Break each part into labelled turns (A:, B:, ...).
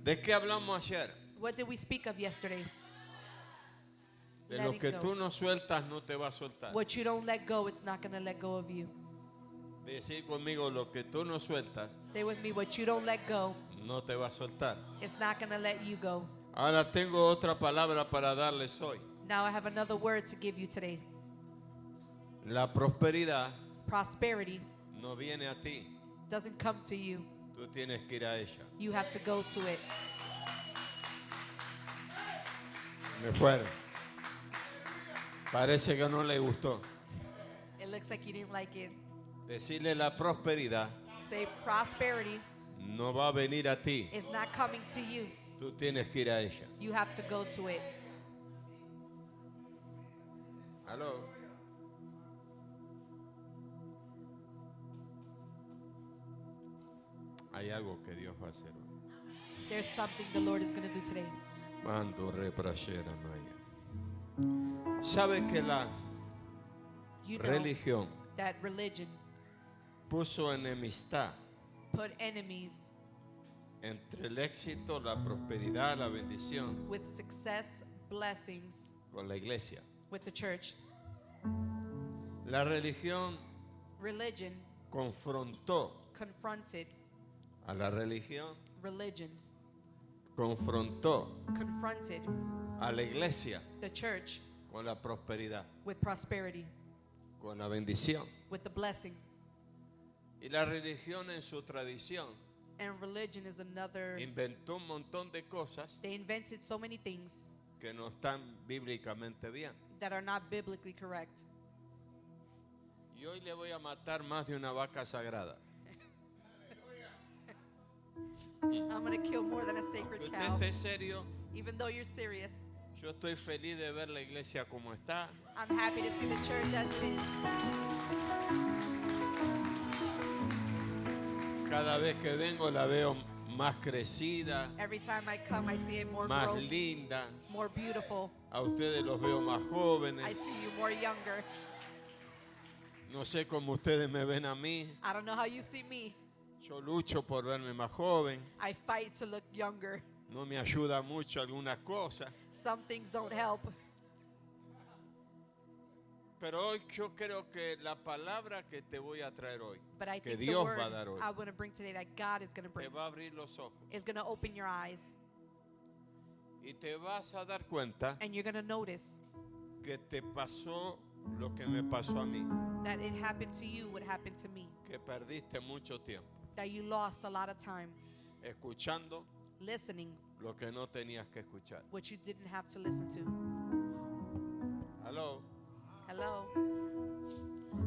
A: ¿De qué hablamos ayer?
B: What did we speak of yesterday?
A: De
B: Letting
A: lo que
B: go.
A: tú no sueltas no te va a soltar.
B: What you don't let go, it's not going to let go of you.
A: Decir conmigo, lo que tú no sueltas
B: Say with me, what you don't let go,
A: no te va a soltar.
B: it's not going to let you go.
A: Ahora tengo otra palabra para darles hoy.
B: Now I have another word to give you today.
A: La prosperidad
B: Prosperity
A: no viene a ti,
B: doesn't come to you.
A: tú tienes que ir a ella.
B: You have to go to it.
A: Me fueron. Parece que no le gustó.
B: It looks like you didn't like it.
A: Decirle la prosperidad
B: Say prosperity
A: no va a venir a ti,
B: is not coming to you.
A: tú tienes que ir a ella.
B: You have to go to it.
A: Aló. Hay algo que Dios va a hacer hoy.
B: There's something the Lord is going to do today.
A: Mando reprachera maya. ¿Sabes que la
B: You know
A: religión
B: that religion
A: puso enemistad
B: put enemies
A: entre el éxito, la prosperidad, la bendición
B: with success, blessings,
A: con la iglesia?
B: with the church?
A: La religión
B: Religion
A: confrontó
B: confronted
A: a la religión,
B: religion,
A: confrontó
B: confronted
A: a la iglesia
B: the church
A: con la prosperidad,
B: with prosperity,
A: con la bendición.
B: with the blessing.
A: Y la religión en su tradición
B: And religion is another.
A: inventó un montón de cosas
B: They invented so many things
A: que no están bíblicamente bien.
B: that are not biblically correct.
A: Y hoy le voy a matar más de una vaca sagrada.
B: I'm going to kill more than a
A: Que
B: sacred
A: usted
B: cow.
A: esté serio,
B: Even though you're serious,
A: yo estoy feliz de ver la iglesia como está.
B: I'm happy to see the church as it is.
A: Cada vez que vengo la veo más crecida,
B: Every time I come, I see it more
A: más
B: growth,
A: linda.
B: more beautiful.
A: A ustedes los veo más
B: I
A: jóvenes.
B: see you more younger.
A: No sé cómo ustedes me ven a mí.
B: I don't know how you see me.
A: Yo lucho por verme más joven.
B: I fight to look younger.
A: No me ayuda mucho algunas cosas.
B: Some things don't help.
A: Pero hoy yo creo que la palabra que te voy a traer hoy,
B: But I
A: que
B: think the
A: Dios
B: word
A: va a dar hoy,
B: I want to bring today that God is going to
A: te
B: bring
A: va a abrir los ojos.
B: is going to open your eyes.
A: Y te vas a dar cuenta
B: And you're going to notice
A: que te pasó lo que me pasó a mí.
B: that it happened to you what happened to me.
A: Que perdiste mucho tiempo
B: That you lost a lot of time
A: escuchando
B: listening
A: lo que no tenías que escuchar.
B: what you didn't have to listen to.
A: Aló.
B: Hello?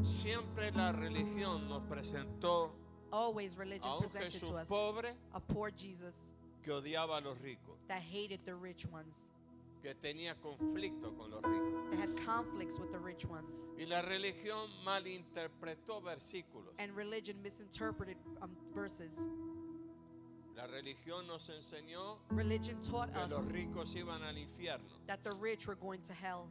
A: Siempre la religión nos presentó
B: Always religion
A: a un
B: presented
A: Jesús
B: to us
A: pobre
B: a poor Jesus
A: que odiaba a los ricos,
B: that hated the rich ones,
A: que tenía conflicto con los ricos.
B: that had conflicts with the rich ones.
A: Y la religión malinterpretó versículos.
B: And religion misinterpreted verses.
A: La religión nos enseñó
B: Religion taught
A: que
B: us
A: los ricos iban al infierno.
B: that the rich were going to hell.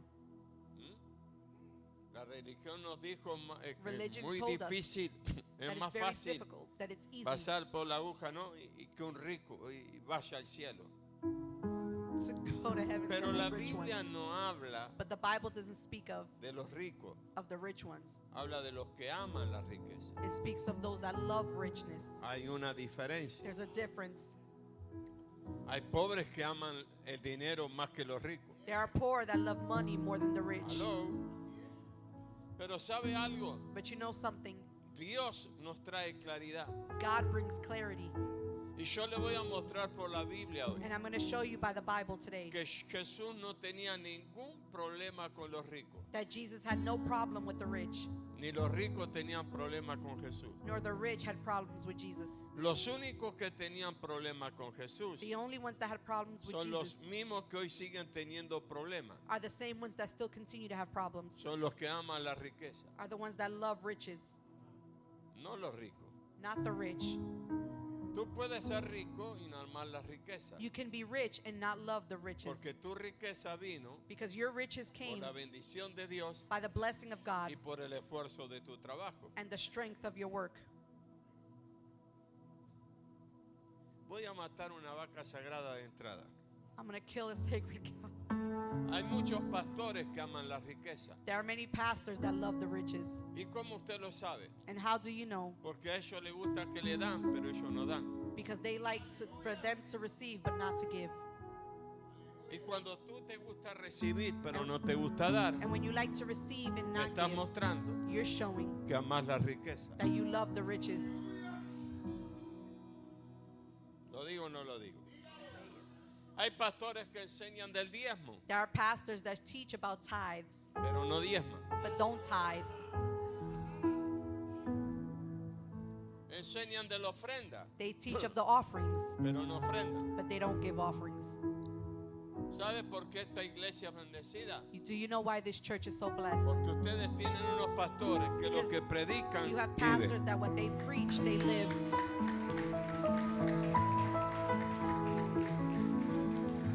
A: La religión nos dijo que es
B: Religion
A: muy
B: told us
A: difícil,
B: That
A: es
B: it's
A: más
B: very
A: fácil
B: difficult, that it's easy
A: pasar por la aguja, ¿no? Y que un rico y vaya al cielo.
B: to go to heaven
A: Pero
B: than
A: la
B: the rich one.
A: Biblia no habla
B: But the Bible doesn't speak of
A: de los ricos,
B: the rich ones.
A: habla de los que aman la riqueza.
B: It speaks of those that love richness.
A: Hay una diferencia.
B: There's a difference.
A: Hay pobres que aman el dinero más que los ricos.
B: There are poor that love money more than the rich.
A: Aló. Pero ¿sabe algo?
B: But you know something?
A: Dios nos trae claridad.
B: God brings clarity.
A: Y yo le voy a mostrar por la Biblia hoy
B: And I'm going to show you by the Bible today
A: que Jesús no tenía ningún problema con los ricos.
B: that Jesus had no problem with the rich,
A: Ni los ricos tenían problema con Jesús.
B: nor the rich had problems with Jesus.
A: Los únicos que tenían problema con Jesús
B: The only ones that had problems with
A: son los
B: Jesus
A: mismos que hoy siguen teniendo problemas.
B: are the same ones that still continue to have problems,
A: Son los que aman la riqueza,
B: are the ones that love riches,
A: no los ricos.
B: not the rich.
A: Tú puedes ser rico y no amar la riqueza.
B: You can be rich and not love the riches,
A: Porque tu riqueza vino
B: because your riches
A: por
B: came
A: la bendición de Dios
B: by the blessing of God
A: y por el esfuerzo de tu trabajo.
B: and the strength of your work.
A: voy a matar una vaca sagrada de entrada.
B: I'm going to kill a sacred cow.
A: Hay muchos pastores que aman la riqueza.
B: There are many pastors that love the riches.
A: ¿Y cómo usted lo sabe?
B: And how do you know?
A: Porque a ellos les gusta que le dan, pero ellos no dan.
B: Because they like for them to receive but not to give.
A: Y cuando tú te gusta recibir, pero no te gusta dar,
B: And when you like to receive and
A: me
B: not
A: estás
B: give,
A: mostrando
B: you're showing
A: que amas la riqueza.
B: that you love the riches.
A: ¿Lo digo o no lo digo? Hay pastores que enseñan del diezmo,
B: There are pastors that teach about tithes
A: pero no diezman.
B: but don't tithe.
A: Enseñan de la ofrenda,
B: They teach of the offerings
A: pero no ofrendan.
B: but they don't give offerings.
A: ¿Sabe por qué esta iglesia es bendecida?
B: Do you know why this church is so blessed?
A: Porque ustedes tienen unos pastores que lo que predican
B: You have pastors
A: viven.
B: that what they preach, they live.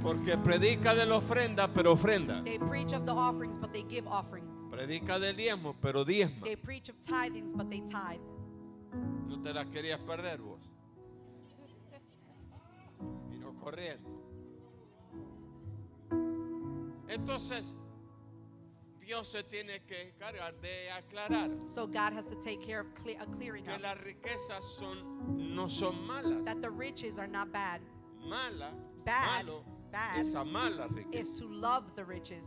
A: Porque predica de la ofrenda, pero ofrenda.
B: They preach of the offerings, but they give offering.
A: Predica del diezmo, pero diezma.
B: They preach of tithings, but they tithe.
A: No te la querías perder vos. Y no corriendo. Entonces, Dios se tiene que encargar de aclarar
B: So God has to take care of clearing
A: que
B: up.
A: las riquezas no son malas.
B: That the riches are not bad.
A: Bad es amar las
B: Is
A: riquezas.
B: to love the riches.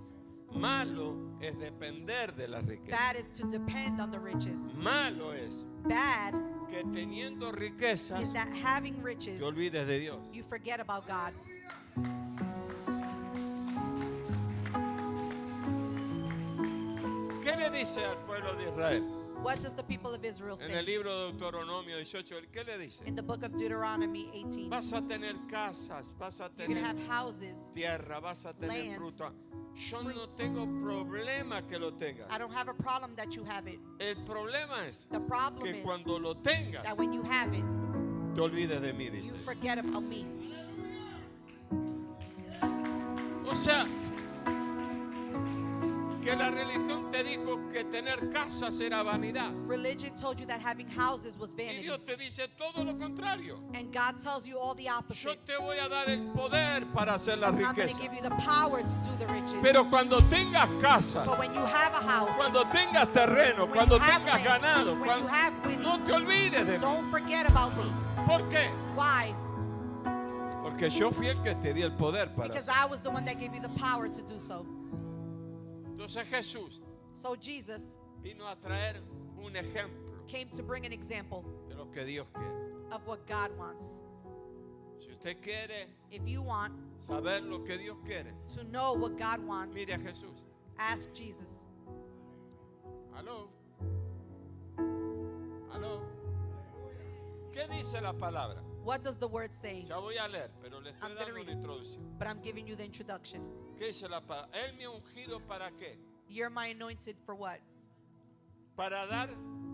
A: Malo es depender de las riquezas.
B: Bad is to depend on the riches.
A: Malo es
B: Bad
A: que teniendo
B: is
A: riquezas
B: that having riches,
A: te olvides de Dios.
B: you forget about God.
A: ¿Qué le dice al pueblo de Israel?
B: What does the people of Israel
A: En el
B: say?
A: libro de Deuteronomio 18, ¿qué le dice?
B: In the book of Deuteronomy 18,
A: Vas a tener casas, vas a
B: you're going to have
A: tener
B: houses.
A: tierra, vas a tener
B: lands,
A: fruta. Yo no
B: fruits.
A: tengo problema que lo tengas.
B: I don't have a problem that you have it.
A: El problema es
B: The problem
A: que
B: is
A: cuando lo tengas,
B: that when you have it,
A: te olvides de mí,
B: you
A: dice.
B: forget about me.
A: O sea, que la religión te dijo que tener casas era vanidad.
B: Religion told you that having houses was
A: Y
B: vanity.
A: Dios te dice todo lo contrario.
B: And God tells you all the
A: Yo
B: opposite.
A: te voy a dar el poder para hacer la
B: I'm going to
A: riqueza.
B: give you the power to do the riches.
A: Pero cuando tengas casas,
B: But when you have a house,
A: cuando tengas terreno,
B: when
A: cuando
B: you have
A: tengas
B: land,
A: ganado,
B: when
A: cuando-
B: you have winnings,
A: no te olvides de mí.
B: don't forget about me.
A: ¿Por qué?
B: Why?
A: Porque yo fui el que te di el poder para
B: Because
A: hacer.
B: I was the one that gave you the power to do so.
A: Entonces Jesús
B: So Jesus
A: vino a traer un ejemplo
B: came to bring an example
A: de lo que Dios quiere.
B: of what God wants.
A: Si usted quiere
B: If you want
A: saber lo que Dios quiere,
B: to know what God wants,
A: mire a Jesús.
B: ask Jesus.
A: Aló. Aló. ¿Qué dice la palabra?
B: What does the word say?
A: Ya voy a leer, pero le estoy
B: I'm gonna
A: dando
B: read
A: una
B: it.
A: introducción.
B: But I'm giving you the introduction.
A: ¿Qué dice la palabra? Él me ha ungido para qué?
B: You're my anointed for what?
A: Para dar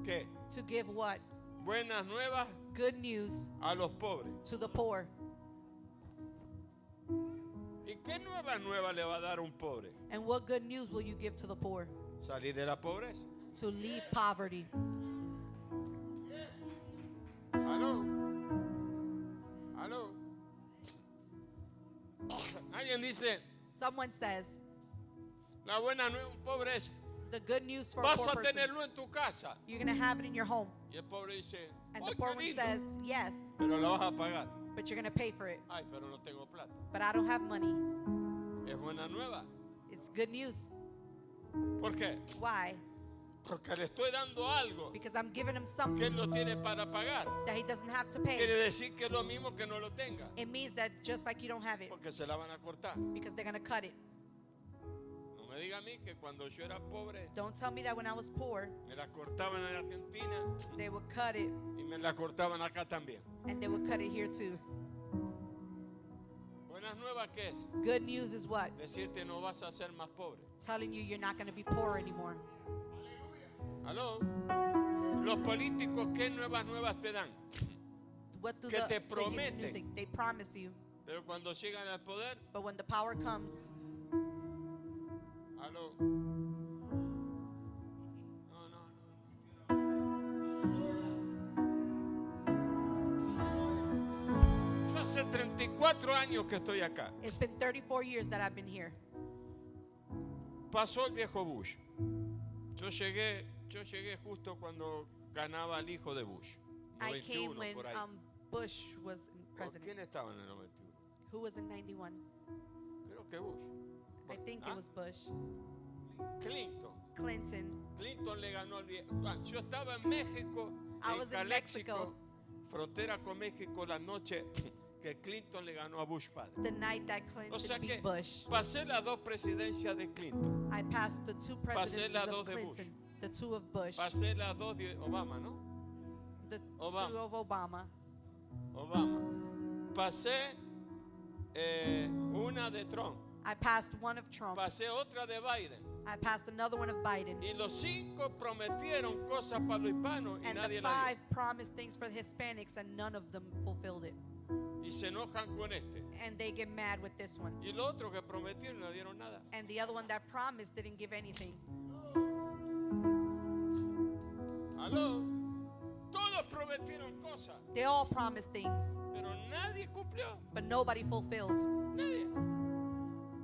A: qué?
B: To give what?
A: Buenas nuevas
B: Good news
A: a los pobres.
B: to the poor.
A: ¿Y qué nueva le va a dar a un pobre?
B: And what good news will you give to the poor?
A: Salir de la pobreza.
B: To leave poverty.
A: Aló. Aló. Alguien dice,
B: Someone says,
A: la buena nueva a un pobre es,
B: the good news for a
A: vas
B: poor
A: a
B: person,
A: tenerlo en tu casa.
B: you're going to have it in your home.
A: Y el pobre dice,
B: And
A: "Ay,
B: the poor
A: qué
B: one
A: lindo,
B: says, yes,
A: pero la vas a pagar.
B: but you're going to pay for it.
A: Ay, pero no tengo plata.
B: But I don't have money.
A: Es buena nueva.
B: It's good news.
A: ¿Por qué?
B: Why?
A: Porque le estoy dando algo
B: Because I'm giving him
A: que
B: something
A: él no tiene para pagar.
B: that he doesn't have to
A: Quiere
B: pay.
A: decir que es lo mismo que no lo tenga.
B: It means that just like you don't have it,
A: Porque se la van a cortar.
B: because they're going to cut it.
A: No me diga a mí que cuando yo era pobre,
B: Don't tell me that when I was poor,
A: me la cortaban en Argentina
B: they would cut it,
A: y me la cortaban acá también.
B: and they would cut it here too.
A: Buenas nuevas, ¿qué es?
B: Good news is what?
A: Decirte no vas a ser más pobre.
B: Telling you you're not going to be poor anymore.
A: ¿Aló? Los políticos, ¿qué nuevas te dan?
B: What do
A: Que te
B: they give you news?
A: prometen.
B: They promise you,
A: Pero cuando llegan al poder,
B: but when the power comes,
A: ¿aló? No. Yo 34 años que estoy acá.
B: It's been 34 years that I've been here.
A: Pasó el viejo Bush. Yo llegué justo cuando ganaba el hijo de Bush.
B: I came
A: 91
B: when
A: por ahí.
B: Bush was
A: ¿Quién
B: president.
A: estaba en el 91?
B: Who was in 91?
A: Creo que Bush.
B: I think it was Bush.
A: Clinton.
B: Clinton.
A: Le ganó al viejo. Yo estaba en México,
B: I
A: en
B: was in
A: Caléxico,
B: Mexico.
A: frontera con México, la noche que Clinton le ganó a Bush padre.
B: The night that Clinton
A: O sea que
B: beat Bush.
A: pasé las dos presidencias de Clinton.
B: I passed the two presidencies
A: las
B: of
A: dos de
B: Clinton.
A: Bush.
B: The two of Bush.
A: Pasé las dos de Obama, ¿no?
B: The
A: Obama.
B: two of Obama.
A: Obama. Pasé una de Trump.
B: I passed one of Trump.
A: Pasé otra de Biden.
B: I passed another one of Biden.
A: Y los 5 prometieron cosas para los hispanos y
B: And
A: nadie
B: the
A: la
B: 5 promised things for the Hispanics and none of them fulfilled it.
A: dio. Y se enojan con este.
B: And they get mad with this one.
A: Y los otros que prometieron no dieron nada.
B: And the other one that promised didn't give anything.
A: ¿Aló? Todos prometieron cosas,
B: They all promised things,
A: pero nadie cumplió.
B: but nobody fulfilled.
A: Nadie.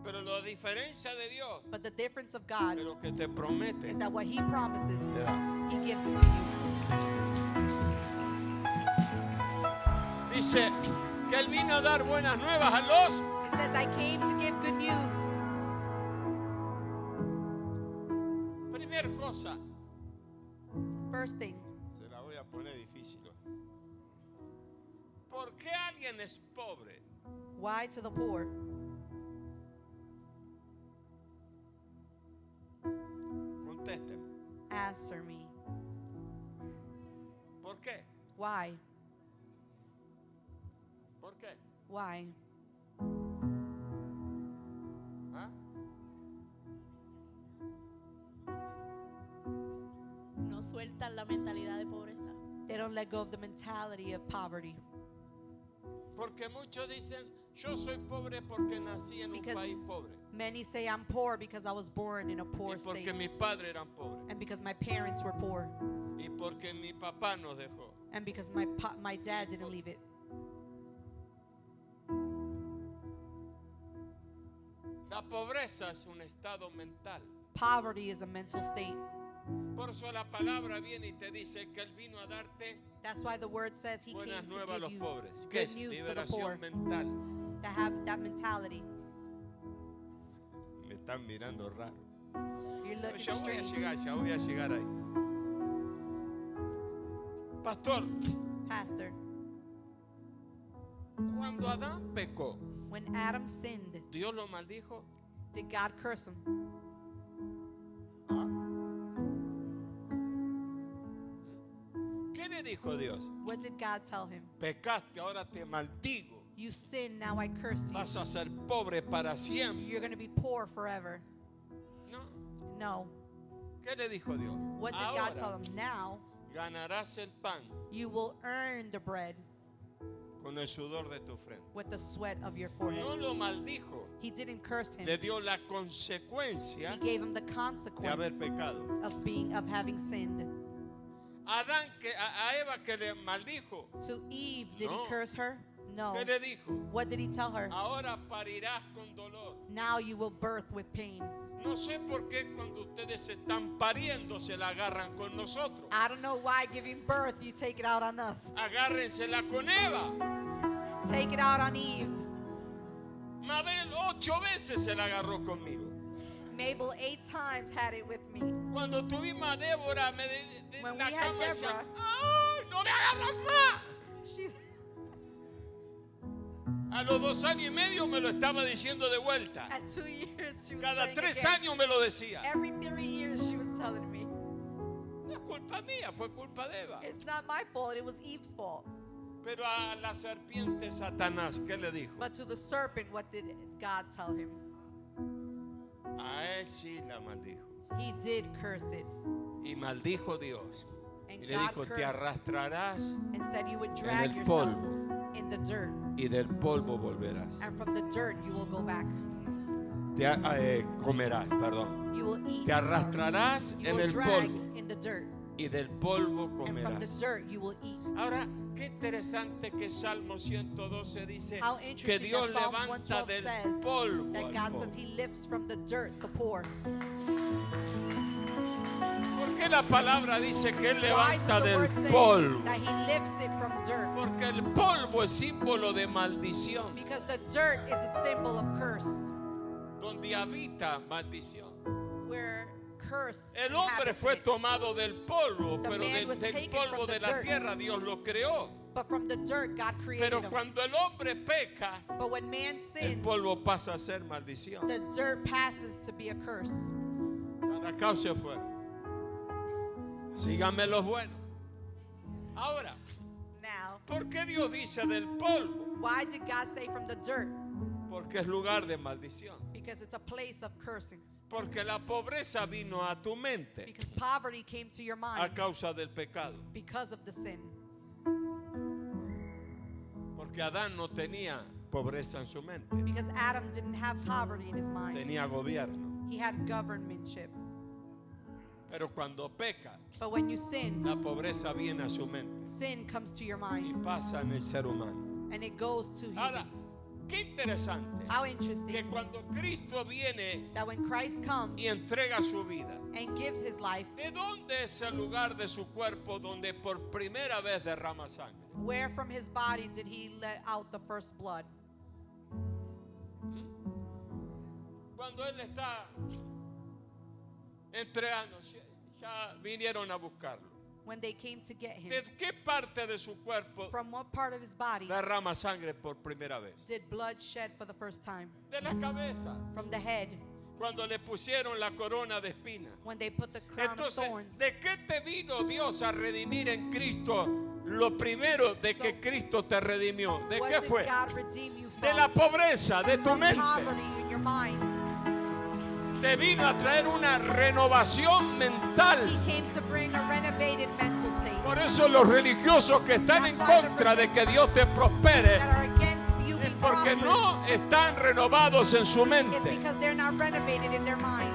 A: Pero la diferencia de Dios,
B: But the difference of God
A: de lo que te promete,
B: is that what He promises,
A: te da.
B: He gives it to you.
A: Dice que Él vino a dar buenas nuevas a los.
B: It says, I came to give good news.
A: Primer cosa,
B: First thing,
A: se la voy a poner difícil. ¿Por qué alguien es pobre?
B: why to the poor?
A: Contésteme.
B: Answer me.
A: ¿Por qué?
B: Why?
A: ¿Por qué?
B: Why?
A: ¿Ah?
C: No sueltan la mentalidad de pobreza.
B: They don't let go of the mentality of poverty.
A: Porque muchos dicen, yo soy pobre porque nací en un
B: Because
A: país pobre.
B: Many say I'm poor because I was born in a
A: Y
B: poor
A: porque
B: state.
A: mis padres eran pobres.
B: And because my parents were poor.
A: Y porque mi papá nos dejó.
B: And because my dad didn't leave it.
A: La pobreza es un estado mental.
B: Poverty is a mental state.
A: Por eso la palabra viene y te dice que Él vino a darte
B: That's why the word says He
A: buenas
B: came
A: nuevas a
B: to
A: los
B: give you
A: pobres. ¿Qué
B: good
A: es?
B: news to the poor.
A: Liberación mental.
B: That have that mentality.
A: Me están mirando raro.
B: You're looking
A: Ya voy
B: strange.
A: a llegar ahí. Pastor,
B: Pastor,
A: cuando Adán pecó,
B: when Adam sinned,
A: Dios lo maldijo.
B: did God curse him?
A: ¿Qué le dijo Dios?
B: What did God tell him?
A: Pecaste, ahora te maldigo.
B: You sin, now I curse you.
A: Vas a ser pobre para siempre.
B: You're going to be poor forever.
A: No.
B: No.
A: ¿Qué le dijo Dios?
B: What did God tell
A: Ahora
B: him? Now
A: ganarás el pan
B: you will earn the bread
A: con el sudor de tu frente.
B: with the sweat of your forehead.
A: No lo maldijo.
B: He didn't curse him.
A: Le dio la consecuencia
B: He gave him the
A: de haber
B: consequence
A: pecado.
B: of having sinned.
A: Adán, a Eva que le maldijo,
B: To Eve, did
A: No.
B: he curse her? No.
A: ¿qué le dijo?
B: What did he tell her?
A: Ahora parirás con dolor.
B: Now you will birth with pain.
A: No sé por qué cuando ustedes están pariendo se la agarran con nosotros.
B: I don't know why giving birth you take it out on us.
A: Agárrensela con Eva.
B: Take it out on Eve.
A: Mabel 8 veces se la agarró conmigo.
B: Mabel 8 times had it with me.
A: Cuando tuvimos a Débora,
B: When
A: la
B: we had
A: cama decía,
B: Deborah.
A: ¡ay, no me agarras más!
B: She,
A: A los 2 años y medio me lo estaba diciendo de vuelta.
B: at 2 years, she was
A: Cada
B: saying
A: 3
B: again.
A: años me lo decía.
B: Every 3 years, she was telling me.
A: No es culpa mía, fue culpa de Eva.
B: It's not my fault, it was Eve's fault.
A: Pero a la serpiente Satanás, ¿qué le dijo?
B: But to the serpent, what did God tell him?
A: A él sí la maldijo.
B: He did curse it.
A: Y maldijo Dios.
B: And
A: Y le
B: God
A: dijo, te
B: cursed
A: arrastrarás
B: and said you would drag
A: el
B: yourself
A: polvo.
B: in the dirt.
A: y del polvo volverás.
B: And from the dirt you will go back.
A: Comerás, perdón.
B: You will eat.
A: Te arrastrarás
B: You
A: en
B: will
A: el
B: drag
A: polvo
B: in the dirt.
A: y del polvo
B: and from the
A: comerás.
B: dirt you will eat.
A: Ahora, qué interesante que Salmo 112 dice
B: How
A: que
B: interesting
A: Dios
B: that Psalms
A: levanta
B: 112
A: del
B: says
A: polvo
B: that
A: al
B: God
A: pobre.
B: says He lifts from the dirt the poor.
A: ¿Por qué la palabra dice que Él
B: Why
A: levanta
B: does the
A: del
B: word say
A: polvo?
B: that He lifts it from dirt?
A: Porque el polvo es símbolo de maldición,
B: Because the dirt is a symbol of curse,
A: donde habita maldición.
B: where curse
A: El hombre
B: inhabits
A: fue
B: it.
A: tomado del polvo,
B: The
A: pero
B: man
A: del
B: was taken
A: polvo
B: from the
A: de la
B: dirt.
A: tierra Dios lo creó.
B: But from the dirt God created
A: Pero
B: him.
A: cuando el hombre peca,
B: But when man
A: el
B: sins,
A: polvo pasa a ser maldición.
B: the dirt passes to be a curse.
A: Para acá o se fuera. Síganme los buenos. Ahora,
B: Now,
A: ¿por qué Dios dice del polvo?
B: why did God say from the dirt?
A: Porque es lugar de maldición.
B: Because it's a place of cursing.
A: Porque la pobreza vino a tu mente
B: Because poverty came to your
A: a
B: mind
A: causa del pecado.
B: because of the sin.
A: Porque Adán no tenía pobreza en su mente.
B: Because Adam didn't have poverty in his mind.
A: Tenía gobierno.
B: He had governmentship.
A: Pero cuando peca,
B: But when you sin,
A: la pobreza viene a su mente
B: sin comes to your
A: y
B: mind
A: pasa en el ser humano.
B: and it goes to
A: Ahora,
B: him.
A: qué interesante
B: How
A: que
B: interesting
A: cuando Cristo viene
B: that when Christ comes
A: y entrega su vida,
B: and gives his life,
A: ¿de dónde es el lugar de su cuerpo donde por primera vez derrama sangre?
B: where from his body did he let out the first blood?
A: Cuando Él está entregando, ya vinieron a buscarlo.
B: When they came to get him,
A: ¿De qué parte de su cuerpo
B: from what part of his body
A: derrama sangre por primera vez?
B: did blood shed for the first time?
A: De la cabeza,
B: From the head,
A: cuando le pusieron la corona de espinas.
B: when they put the crown of
A: Entonces,
B: thorns.
A: ¿de qué te vino Dios a redimir en Cristo? Lo primero de que Cristo te redimió, ¿de
B: What
A: qué
B: did
A: fue?
B: God redeem you
A: De
B: from?
A: la pobreza, de tu
B: From
A: mente.
B: poverty in your mind.
A: Te vino a traer una renovación mental.
B: He came to bring a renovated mental state.
A: Por eso los religiosos que están en contra de que Dios te prospere
B: That are against you
A: es
B: being
A: porque
B: prosperous.
A: no están renovados en su
B: It's
A: mente.
B: because they're not renovated in their mind.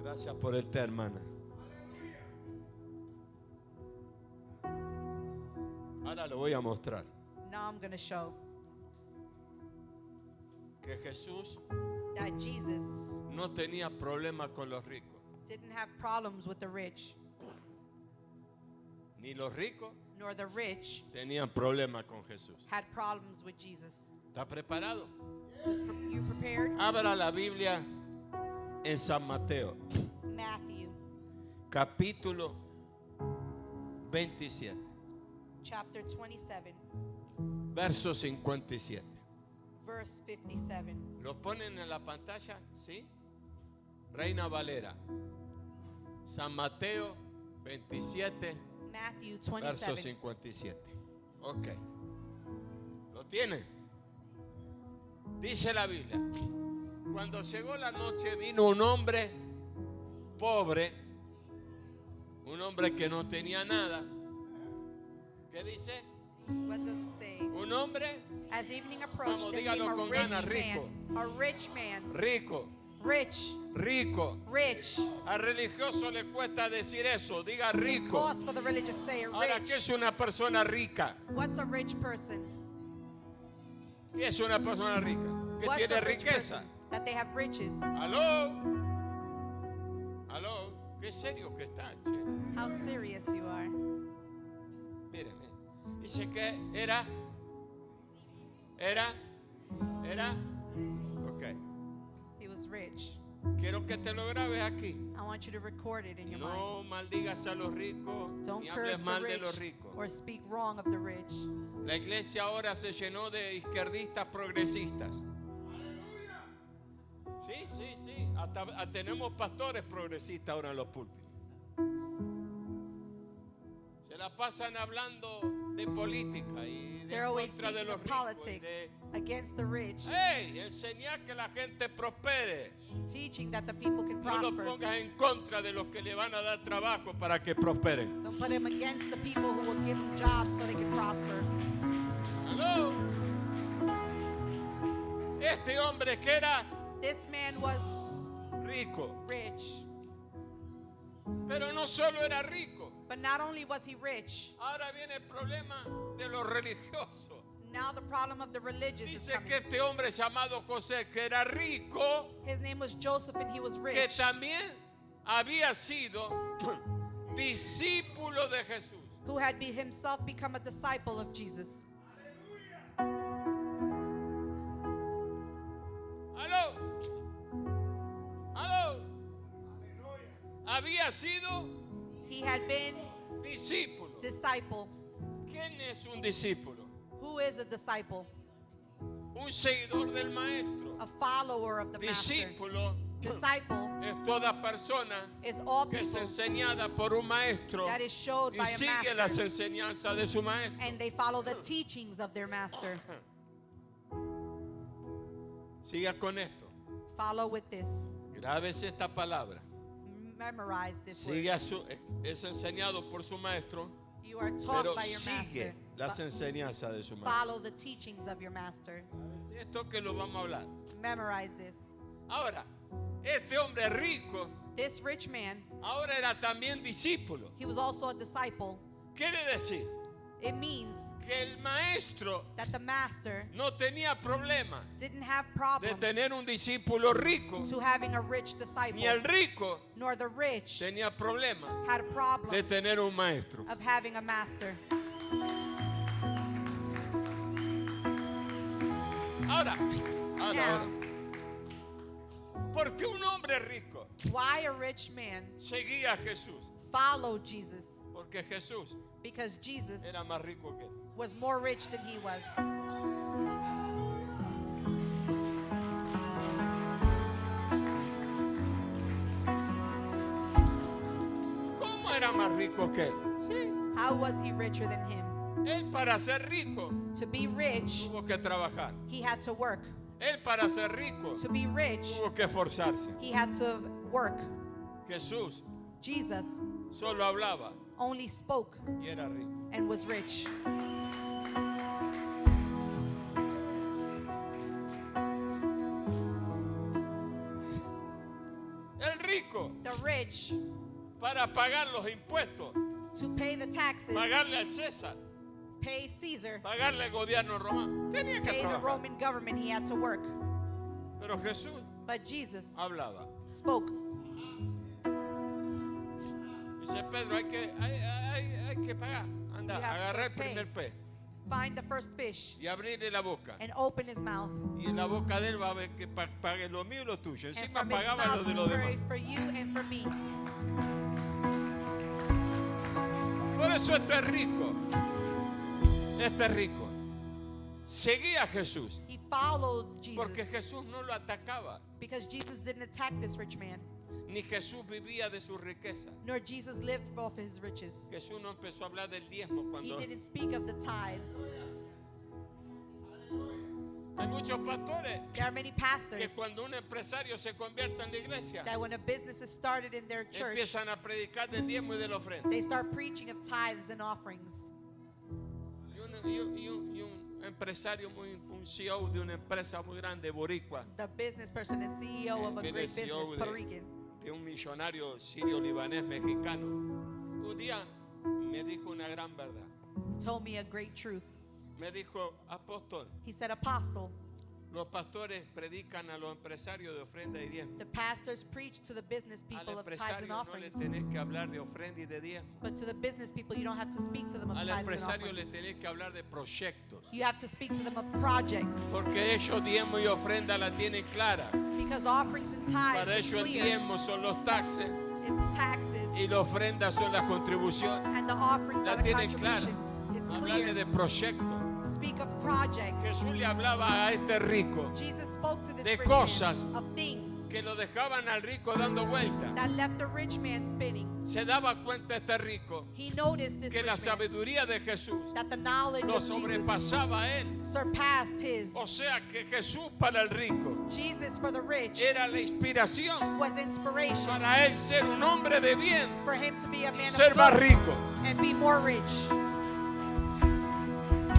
A: Gracias por esta hermana. Ahora lo voy a mostrar
B: Now I'm going to show
A: que Jesús
B: that Jesus
A: no tenía problema con los ricos,
B: didn't have problems with the rich,
A: ni los ricos
B: nor the rich
A: tenían problema con Jesús.
B: had problems with Jesus.
A: ¿Está preparado?
B: You prepared?
A: Abra la Biblia en San Mateo,
B: Matthew
A: capítulo 27,
B: chapter 27,
A: verso 57.
B: verse 57.
A: ¿Lo ponen en la pantalla? ¿Sí? Reina Valera. San Mateo 27,
B: Matthew
A: verso
B: 27.
A: 57. Ok. ¿Lo tienen? Dice la Biblia. Cuando llegó la noche vino un hombre pobre, un hombre que no tenía nada. ¿Qué dice?
B: What does it say?
A: Un hombre
B: As evening approached,
A: Vamos,
B: there
A: dígalo
B: came a
A: con
B: rich
A: ganas, rico.
B: man. A rich man.
A: rico,
B: Rich.
A: rico.
B: Rich.
A: Al religioso le cuesta decir eso, diga
B: Of
A: rico.
B: course, for the religious say
A: Ahora, ¿qué
B: rich.
A: es una persona rica?
B: What's a rich person?
A: ¿Qué es una persona rica? Que
B: What's
A: tiene
B: a rich
A: riqueza.
B: person? That they have riches.
A: ¿Aló? ¿Aló? Qué serio que está, che.
B: How serious you are.
A: Mírenme. Dice que era. Ok.
B: He was rich.
A: Quiero que te lo grabes aquí.
B: I want you to record it in your mind.
A: No maldigas a los ricos,
B: Don't
A: ni
B: curse
A: hables mal
B: the
A: de
B: rich
A: los ricos.
B: or speak wrong of the rich.
A: La iglesia ahora se llenó de izquierdistas progresistas. Sí. Hasta tenemos pastores progresistas ahora en los púlpitos. Se la pasan hablando de política y de
B: They're always
A: contra de
B: speaking
A: los
B: of
A: ricos. Y
B: politics
A: de,
B: against the rich,
A: hey, enseñar que la gente prospere.
B: teaching that the people can
A: No los
B: prosper.
A: pongas en contra de los que le van a dar trabajo para que prosperen.
B: Don't put him against the people who will give him jobs so they can prosper.
A: ¿Aló? Este hombre que era
B: This man was
A: rico.
B: rich.
A: Pero no solo era rico.
B: But not only was he rich,
A: Ahora viene el problema de los religiosos.
B: now the problem of the religious is
A: Dice
B: coming.
A: que este hombre llamado José, que era rico,
B: His name was Joseph and he was
A: que
B: rich,
A: también había sido discípulo de Jesús.
B: who had himself become a disciple of Jesus.
A: ¿Aló? ¿Aló? Había sido
B: He had been
A: discípulo.
B: disciple.
A: ¿Quién es un discípulo?
B: Who is a disciple?
A: Un seguidor del maestro.
B: A follower of the master.
A: Discípulo
B: Disciple
A: es toda persona
B: is all
A: que es
B: people
A: enseñada por un maestro
B: that is showed
A: y
B: by a
A: sigue las
B: master,
A: enseñanzas de su maestro.
B: and they follow the teachings of their master.
A: Siga con esto.
B: Follow with this.
A: Grábese esta palabra.
B: Memorize this
A: Sigue
B: word.
A: es enseñado por su maestro,
B: You are taught
A: pero
B: by your
A: sigue
B: master.
A: las enseñanzas de su maestro.
B: Follow the teachings of your master.
A: Esto que lo vamos a hablar.
B: Memorize this.
A: Ahora, este hombre rico
B: This rich man,
A: ahora era también discípulo.
B: he was also a disciple.
A: Quiere decir
B: It means
A: que el maestro
B: that the master
A: no tenía problema
B: didn't have
A: de
B: problems
A: tener un discípulo rico,
B: to having a rich disciple,
A: ni el rico
B: nor the rich
A: tenía problema
B: had a problem
A: de tener un maestro.
B: of having a master.
A: Ahora,
B: Now,
A: ahora. ¿Por qué un hombre rico
B: why a rich man
A: seguía a Jesús?
B: followed Jesus?
A: Porque Jesús
B: Because Jesus
A: era más rico que él.
B: was more rich than he was.
A: ¿Cómo era más rico que él? Sí.
B: How was he richer than him?
A: Él para ser rico
B: To be rich,
A: tuvo que trabajar.
B: he had to work.
A: Él para ser rico
B: To be rich,
A: tuvo que esforzarse.
B: he had to work.
A: Jesús
B: Jesus
A: solo hablaba
B: only spoke
A: y era rico.
B: and was rich.
A: El rico
B: The rich,
A: para pagar los impuestos,
B: to pay the taxes,
A: pagarle al César,
B: pay Caesar,
A: pagarle al gobierno romano, tenía que
B: pay the
A: trabajar.
B: Roman government, he had to work.
A: Pero Jesús
B: But Jesus
A: hablaba.
B: spoke.
A: Dice Pedro, hay que pagar. Anda,
B: You have
A: agarra el
B: to pay.
A: primer pez
B: Find the first fish
A: y abrirle la boca.
B: and open his mouth.
A: Y en la boca de él va a ver que pague lo mío y lo tuyo.
B: And
A: Encima
B: from his
A: pagaba lo
B: mouth
A: de los demás.
B: for you and for me.
A: Por eso este es rico. Este es rico. Seguía a Jesús.
B: He followed Jesus
A: Porque Jesús no lo atacaba.
B: because Jesus didn't attack this rich man,
A: Ni Jesús vivía de su riqueza.
B: nor Jesus lived off his riches.
A: Jesús no empezó a hablar del diezmo
B: He
A: cuando
B: didn't speak of the tithes.
A: hay muchos pastores
B: There are many pastors
A: que cuando un empresario se convierte en la iglesia
B: that when a business is started in their church,
A: empiezan a predicar del diezmo y de la ofrenda.
B: they start preaching of tithes and offerings.
A: Y un empresario, un CEO de una empresa muy grande, boricua,
B: The business person and CEO of a
A: Viene
B: great
A: CEO
B: business, Puerto Rican,
A: de un millonario sirio-libanés mexicano, un día me dijo una gran verdad.
B: told me a great truth.
A: Me dijo, apóstol,
B: He said, Apostle,
A: los pastores predican a los empresarios de ofrenda y diezmo.
B: the pastors preach to the business
A: Al
B: people of tithes
A: empresario
B: and
A: no le
B: offerings,
A: tenés que hablar de ofrenda y de diezmo.
B: but to the business people, you don't have to speak to them of
A: Al
B: tithes and
A: empresario le
B: offerings.
A: tenés que hablar de proyectos.
B: You have to speak to them of projects,
A: Porque ellos diezmo y ofrenda la tienen clara.
B: because offerings and tithes
A: Para
B: is
A: ellos el
B: clear.
A: diezmo son los taxes
B: It's taxes,
A: y la ofrenda son las contribuciones.
B: and the offerings
A: La
B: are the
A: tienen clara.
B: contributions. It's
A: Hablarle
B: clear.
A: de proyectos.
B: Speak of projects.
A: Jesús le hablaba a este rico
B: Jesus spoke to this
A: de
B: rich
A: cosas
B: man of things
A: que lo dejaban al rico dando vueltas.
B: that left the rich man spinning.
A: Se daba cuenta este rico
B: He noticed this
A: que
B: rich
A: la
B: man,
A: sabiduría de Jesús
B: that the knowledge
A: lo
B: of Jesus
A: sobrepasaba a él.
B: surpassed his.
A: O sea que Jesús para el rico
B: Jesus for the rich
A: era la inspiración
B: was inspiration
A: para él ser un hombre de bien
B: for him to be a man
A: ser
B: of
A: más
B: good
A: rico.
B: and be more rich.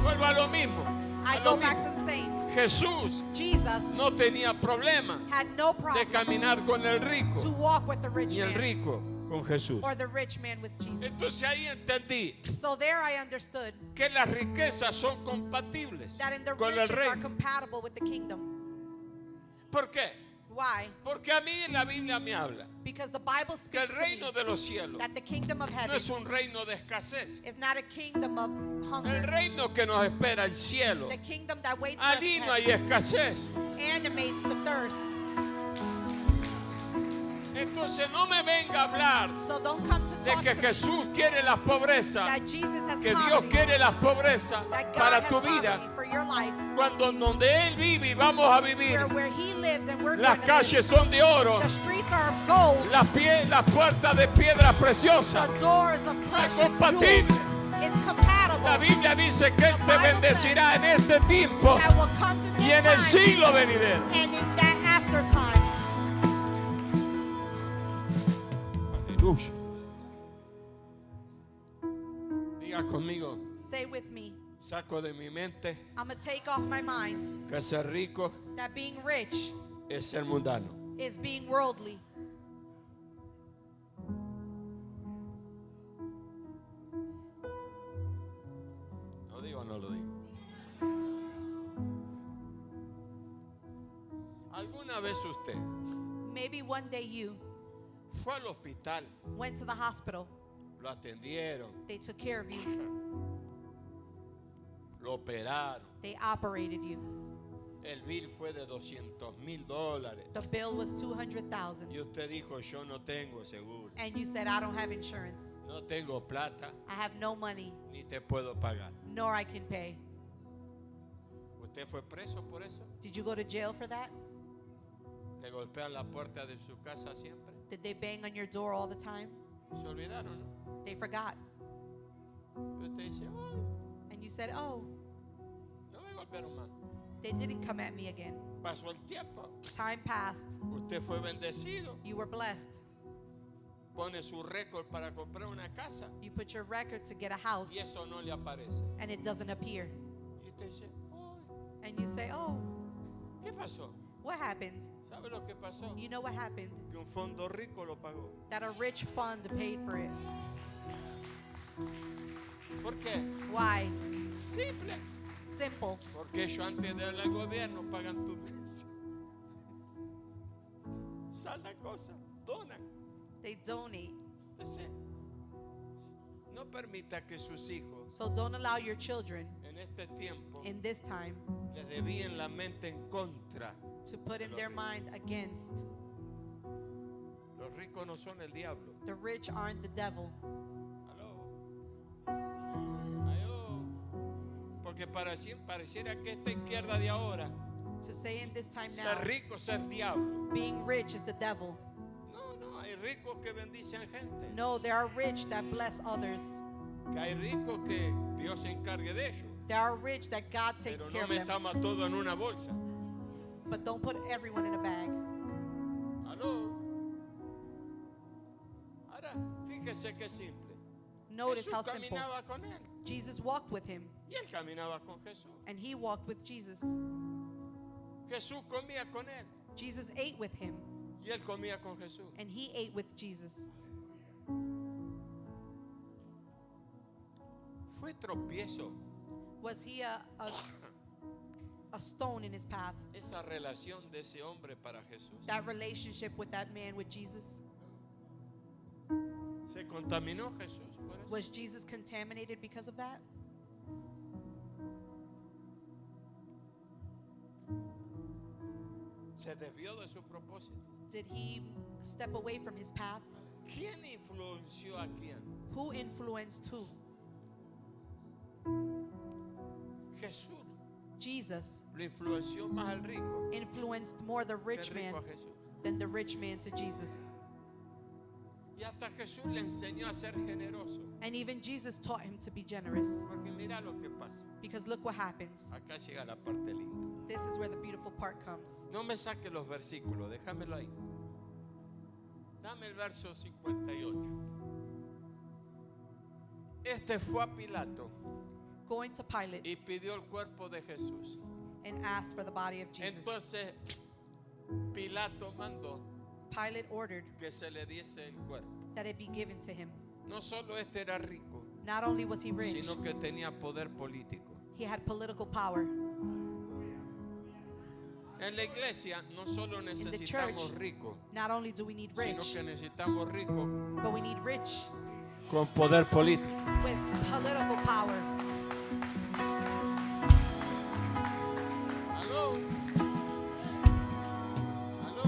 A: Vuelvo a lo mismo.
B: I
A: a
B: go
A: lo
B: back
A: mismo.
B: to the same.
A: Jesús
B: Jesus
A: no tenía problema
B: had no
A: de
B: problem
A: caminar con el
B: to
A: rico,
B: walk with the rich
A: ni el
B: man
A: rico con Jesús.
B: or the rich man with Jesus.
A: Entonces ahí entendí
B: So there I understood
A: que las riquezas son compatibles
B: that in the
A: con el
B: riches are
A: reino.
B: compatible with the kingdom.
A: ¿Por qué?
B: Why?
A: Porque a mí la Biblia me habla
B: Because the Bible
A: que el
B: speaks to me
A: reino de los cielos
B: that the kingdom of
A: no
B: heaven
A: es un reino de escasez.
B: is not a kingdom of
A: El
B: hunger.
A: reino que nos espera, el cielo,
B: The kingdom that waits for us
A: allí
B: in
A: no hay
B: heaven
A: escasez.
B: animates the thirst.
A: Entonces no me venga a hablar
B: So don't come to
A: de
B: talk
A: que
B: to me
A: Jesús quiere las pobrezas,
B: that Jesus has
A: que Dios
B: poverty,
A: quiere las pobrezas
B: that God
A: para
B: has
A: tu
B: poverty
A: vida,
B: for your life,
A: cuando en donde Él vive y vamos a vivir,
B: where He lives and we're
A: las
B: going to live.
A: calles son de oro,
B: The streets are of gold.
A: las puertas de piedra preciosa.
B: The doors of precious
A: compatible.
B: jewels is compatible.
A: La Biblia dice que Él te bendecirá en este tiempo
B: That will come to
A: y
B: this
A: en el
B: time
A: siglo venidero.
B: and in that after time.
A: Aleluya. Diga conmigo,
B: Say with me,
A: saco de mi mente
B: I'm going to take off my mind
A: que ser rico
B: that being rich
A: es ser mundano.
B: is being worldly.
A: ¿Lo digo o no lo digo? ¿Alguna vez usted
B: Maybe one day you
A: fue al hospital,
B: went to the hospital,
A: lo atendieron,
B: they took care of you,
A: lo operaron,
B: they operated you.
A: el bill fue de $200,000
B: The bill was $200,000
A: y usted dijo, yo no tengo seguro,
B: and you said, I don't have insurance.
A: no tengo plata,
B: I have no money,
A: ni te puedo pagar.
B: nor I can pay.
A: ¿Usted fue preso por eso?
B: Did you go to jail for that?
A: ¿Le golpean la puerta de su casa siempre?
B: Did they bang on your door all the time?
A: Se olvidaron, ¿no?
B: They forgot.
A: Y usted dice, oh,
B: And you said, oh,
A: no me golpearon más.
B: they didn't come at me again.
A: Pasó el tiempo,
B: Time passed.
A: usted fue bendecido,
B: You were blessed.
A: pone su récord para comprar una casa
B: You put your record to get a house
A: y eso no le aparece.
B: and it doesn't appear.
A: Y usted dice, oh,
B: And you say, oh,
A: ¿qué pasó?
B: what happened?
A: ¿Sabe lo que pasó?
B: You know what happened?
A: Que un fondo rico lo pagó.
B: That a rich fund paid for it.
A: ¿Por qué?
B: Why?
A: Simple.
B: Simple.
A: Porque ellos antes de darle al gobierno pagan tu mesa. Salda cosa, donan.
B: They donate.
A: Entonces, no permita que sus hijos
B: So don't allow your children
A: en este tiempo
B: in this time
A: les desvíen la mente en contra.
B: to put in their mind against.
A: Los ricos no son el diablo.
B: The rich aren't the devil.
A: Aló. Aló. Porque pareciera que esta izquierda de ahora,
B: To say in this time
A: ser
B: now,
A: rico, ser diablo.
B: being rich is the devil.
A: No, hay ricos que bendicen gente.
B: No, there are rich that bless others.
A: Que hay ricos que Dios se encargue de ellos.
B: There are rich that God takes
A: Pero
B: care
A: no
B: of them.
A: metamos todo en una bolsa.
B: But don't put everyone in a bag.
A: Aló. Ahora, fíjese que simple.
B: Notice
A: Jesús
B: how simple.
A: caminaba con él.
B: Jesus walked with him,
A: Y él caminaba con Jesús.
B: and he walked with Jesus.
A: Jesús comía con él.
B: Jesus ate with him,
A: Y él comía con Jesús.
B: and he ate with Jesus.
A: Fue tropiezo
B: Was he a stone in his path?
A: esa relación de ese hombre para Jesús.
B: That relationship with that man with Jesus?
A: Se contaminó Jesús por eso.
B: Was Jesus contaminated because of that?
A: Se desvió de su propósito.
B: Did he step away from his path?
A: ¿Quién influenció a quién?
B: Who influenced who?
A: Jesús
B: Jesus
A: lo influenció más al rico
B: influenced more the
A: que
B: rich
A: el
B: man
A: rico a Jesús.
B: than the rich man to Jesus.
A: Y hasta Jesús le enseñó a ser generoso.
B: And even Jesus taught him to be generous.
A: Porque mira lo que pasa.
B: Because look what happens.
A: Acá llega la parte linda.
B: This is where the beautiful part comes.
A: No me saque los versículos, déjamelo ahí. Dame el verso 58. Este fue a Pilato
B: Going to Pilate,
A: y pidió el cuerpo de Jesús.
B: and asked for the body of Jesus.
A: Entonces Pilato mandó
B: Pilate ordered
A: que se le diese el cuerpo.
B: that it be given to him.
A: No solo este era rico,
B: Not only was he rich,
A: sino que tenía poder político.
B: he had political power.
A: En la iglesia no solo
B: the
A: necesitamos
B: church,
A: ricos,
B: Not only do we need
A: sino
B: rich,
A: que necesitamos ricos
B: but we need rich
A: con poder político.
B: with political power.
A: ¿Aló? ¿Aló?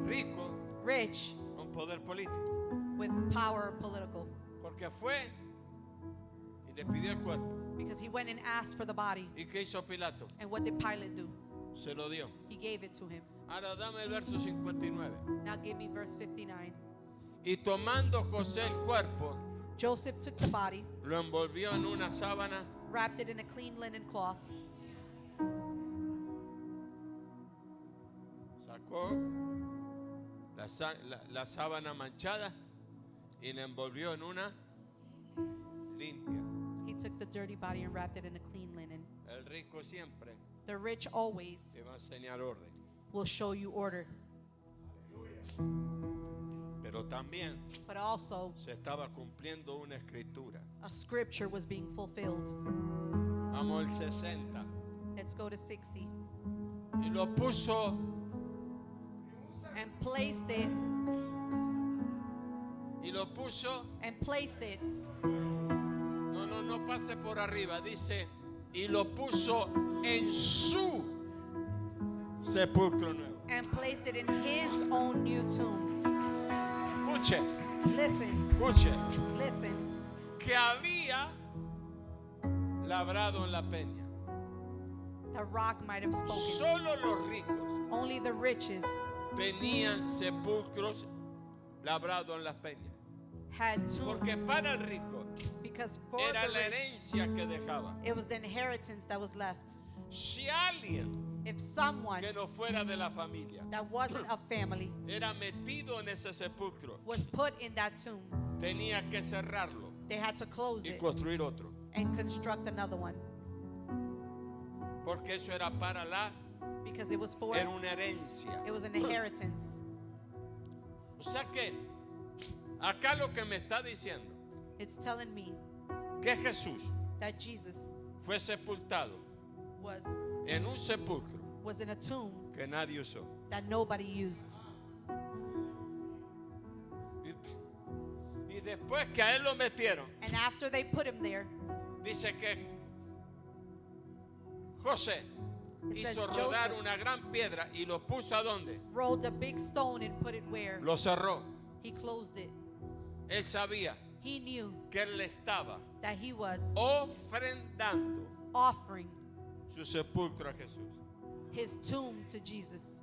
A: Rico
B: Rich
A: con poder político.
B: with power political.
A: Porque fue y le pidió el cuerpo.
B: Because he went and asked for the body.
A: ¿Y qué hizo Pilato?
B: And what did Pilate do?
A: Se lo dio.
B: He gave it to him.
A: Ahora dame el verso 59.
B: Now give me verse 59.
A: Y tomando José el cuerpo,
B: Joseph took the body,
A: lo envolvió en una sábana
B: wrapped it in a clean linen cloth,
A: sacó la sábana manchada y la envolvió en una limpia.
B: he took the dirty body and wrapped it in a clean linen.
A: El rico siempre
B: The rich always
A: te va a enseñar orden,
B: will show you order,
A: pero también
B: but also
A: se estaba cumpliendo una escritura.
B: a scripture was being fulfilled.
A: Vamos al 60.
B: Let's go to 60.
A: Y lo puso
B: And placed it, and placed it.
A: no pase por arriba, dice, y lo puso en su sepulcro nuevo.
B: And placed it in his own new tomb.
A: Escuche,
B: Listen,
A: escuche,
B: listen.
A: que había labrado en la peña.
B: The rock might have spoken.
A: Solo los ricos
B: Only the riches
A: tenían sepulcros labrados en las peñas.
B: had
A: Porque
B: tombs.
A: para el rico
B: Because for
A: era
B: the
A: la
B: rich,
A: herencia que dejaba.
B: it was the inheritance that was left.
A: Si alguien
B: If someone
A: que no fuera de la familia
B: that wasn't a family
A: era metido en ese sepulcro,
B: was put in that tomb,
A: tenía que cerrarlo
B: they had to close
A: y
B: it
A: construir otro.
B: and construct another one.
A: Porque eso era para
B: Because it was for,
A: era una herencia.
B: it was an inheritance.
A: O sea que acá lo que me está diciendo
B: It's telling me
A: que Jesús
B: that Jesus
A: fue sepultado
B: was
A: en un sepulcro
B: in a tomb
A: que nadie usó.
B: that nobody used.
A: Y después que a él lo metieron,
B: And after they put him there,
A: dice que José
B: It says
A: hizo rodar
B: Joseph
A: una gran piedra y lo puso a dónde?
B: rolled a big stone and put it where?
A: Lo cerró.
B: He closed it.
A: Él sabía
B: He knew
A: que él le estaba
B: that he was
A: ofrendando
B: offering
A: su sepulcro a Jesús.
B: his tomb to Jesus.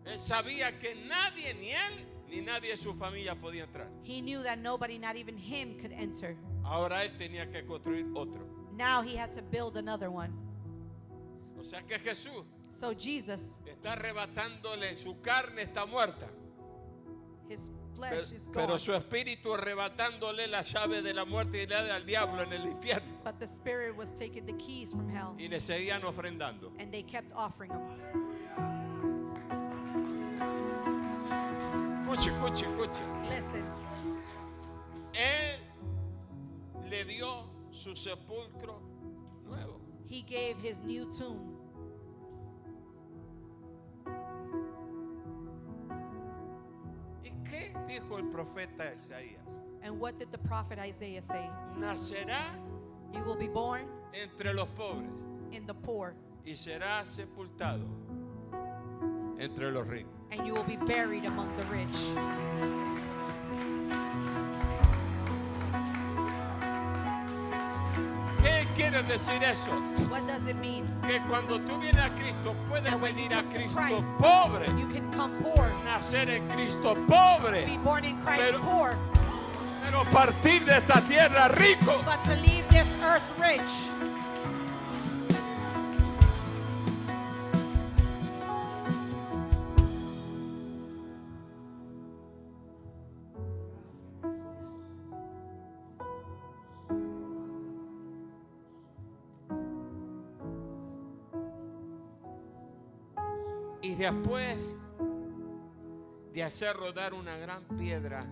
A: Él sabía que nadie, ni él, ni nadie de su familia podía entrar.
B: He knew that nobody, not even him, could enter.
A: Ahora él tenía que construir otro.
B: Now he had to build another one.
A: O sea que Jesús
B: So Jesus,
A: está arrebatándole, su carne está muerta,
B: his flesh is
A: pero
B: gone,
A: su espíritu arrebatándole la llave de la muerte y la del diablo en el infierno.
B: but the spirit was taking the keys from hell,
A: Y le seguían ofrendando.
B: and they kept offering him.
A: Escuche.
B: Listen,
A: Él le dio su sepulcro nuevo.
B: he gave his new tomb.
A: ¿Y qué dijo el profeta Isaías?
B: And what did the prophet Isaiah say?
A: Nacerá
B: You will be born
A: entre los pobres
B: in the poor,
A: y será sepultado entre los ricos.
B: and you will be buried among the rich.
A: ¿Qué quiere decir eso?
B: What does it mean?
A: Que cuando tú vienes a Cristo puedes
B: That when
A: venir
B: you
A: a
B: come to
A: Cristo
B: Christ,
A: pobre,
B: You can come poor,
A: nacer en Cristo
B: be
A: pobre,
B: born in Christ
A: Pero-
B: poor,
A: pero partir de esta tierra rico.
B: but to leave this earth rich.
A: Y después de hacer rodar una gran piedra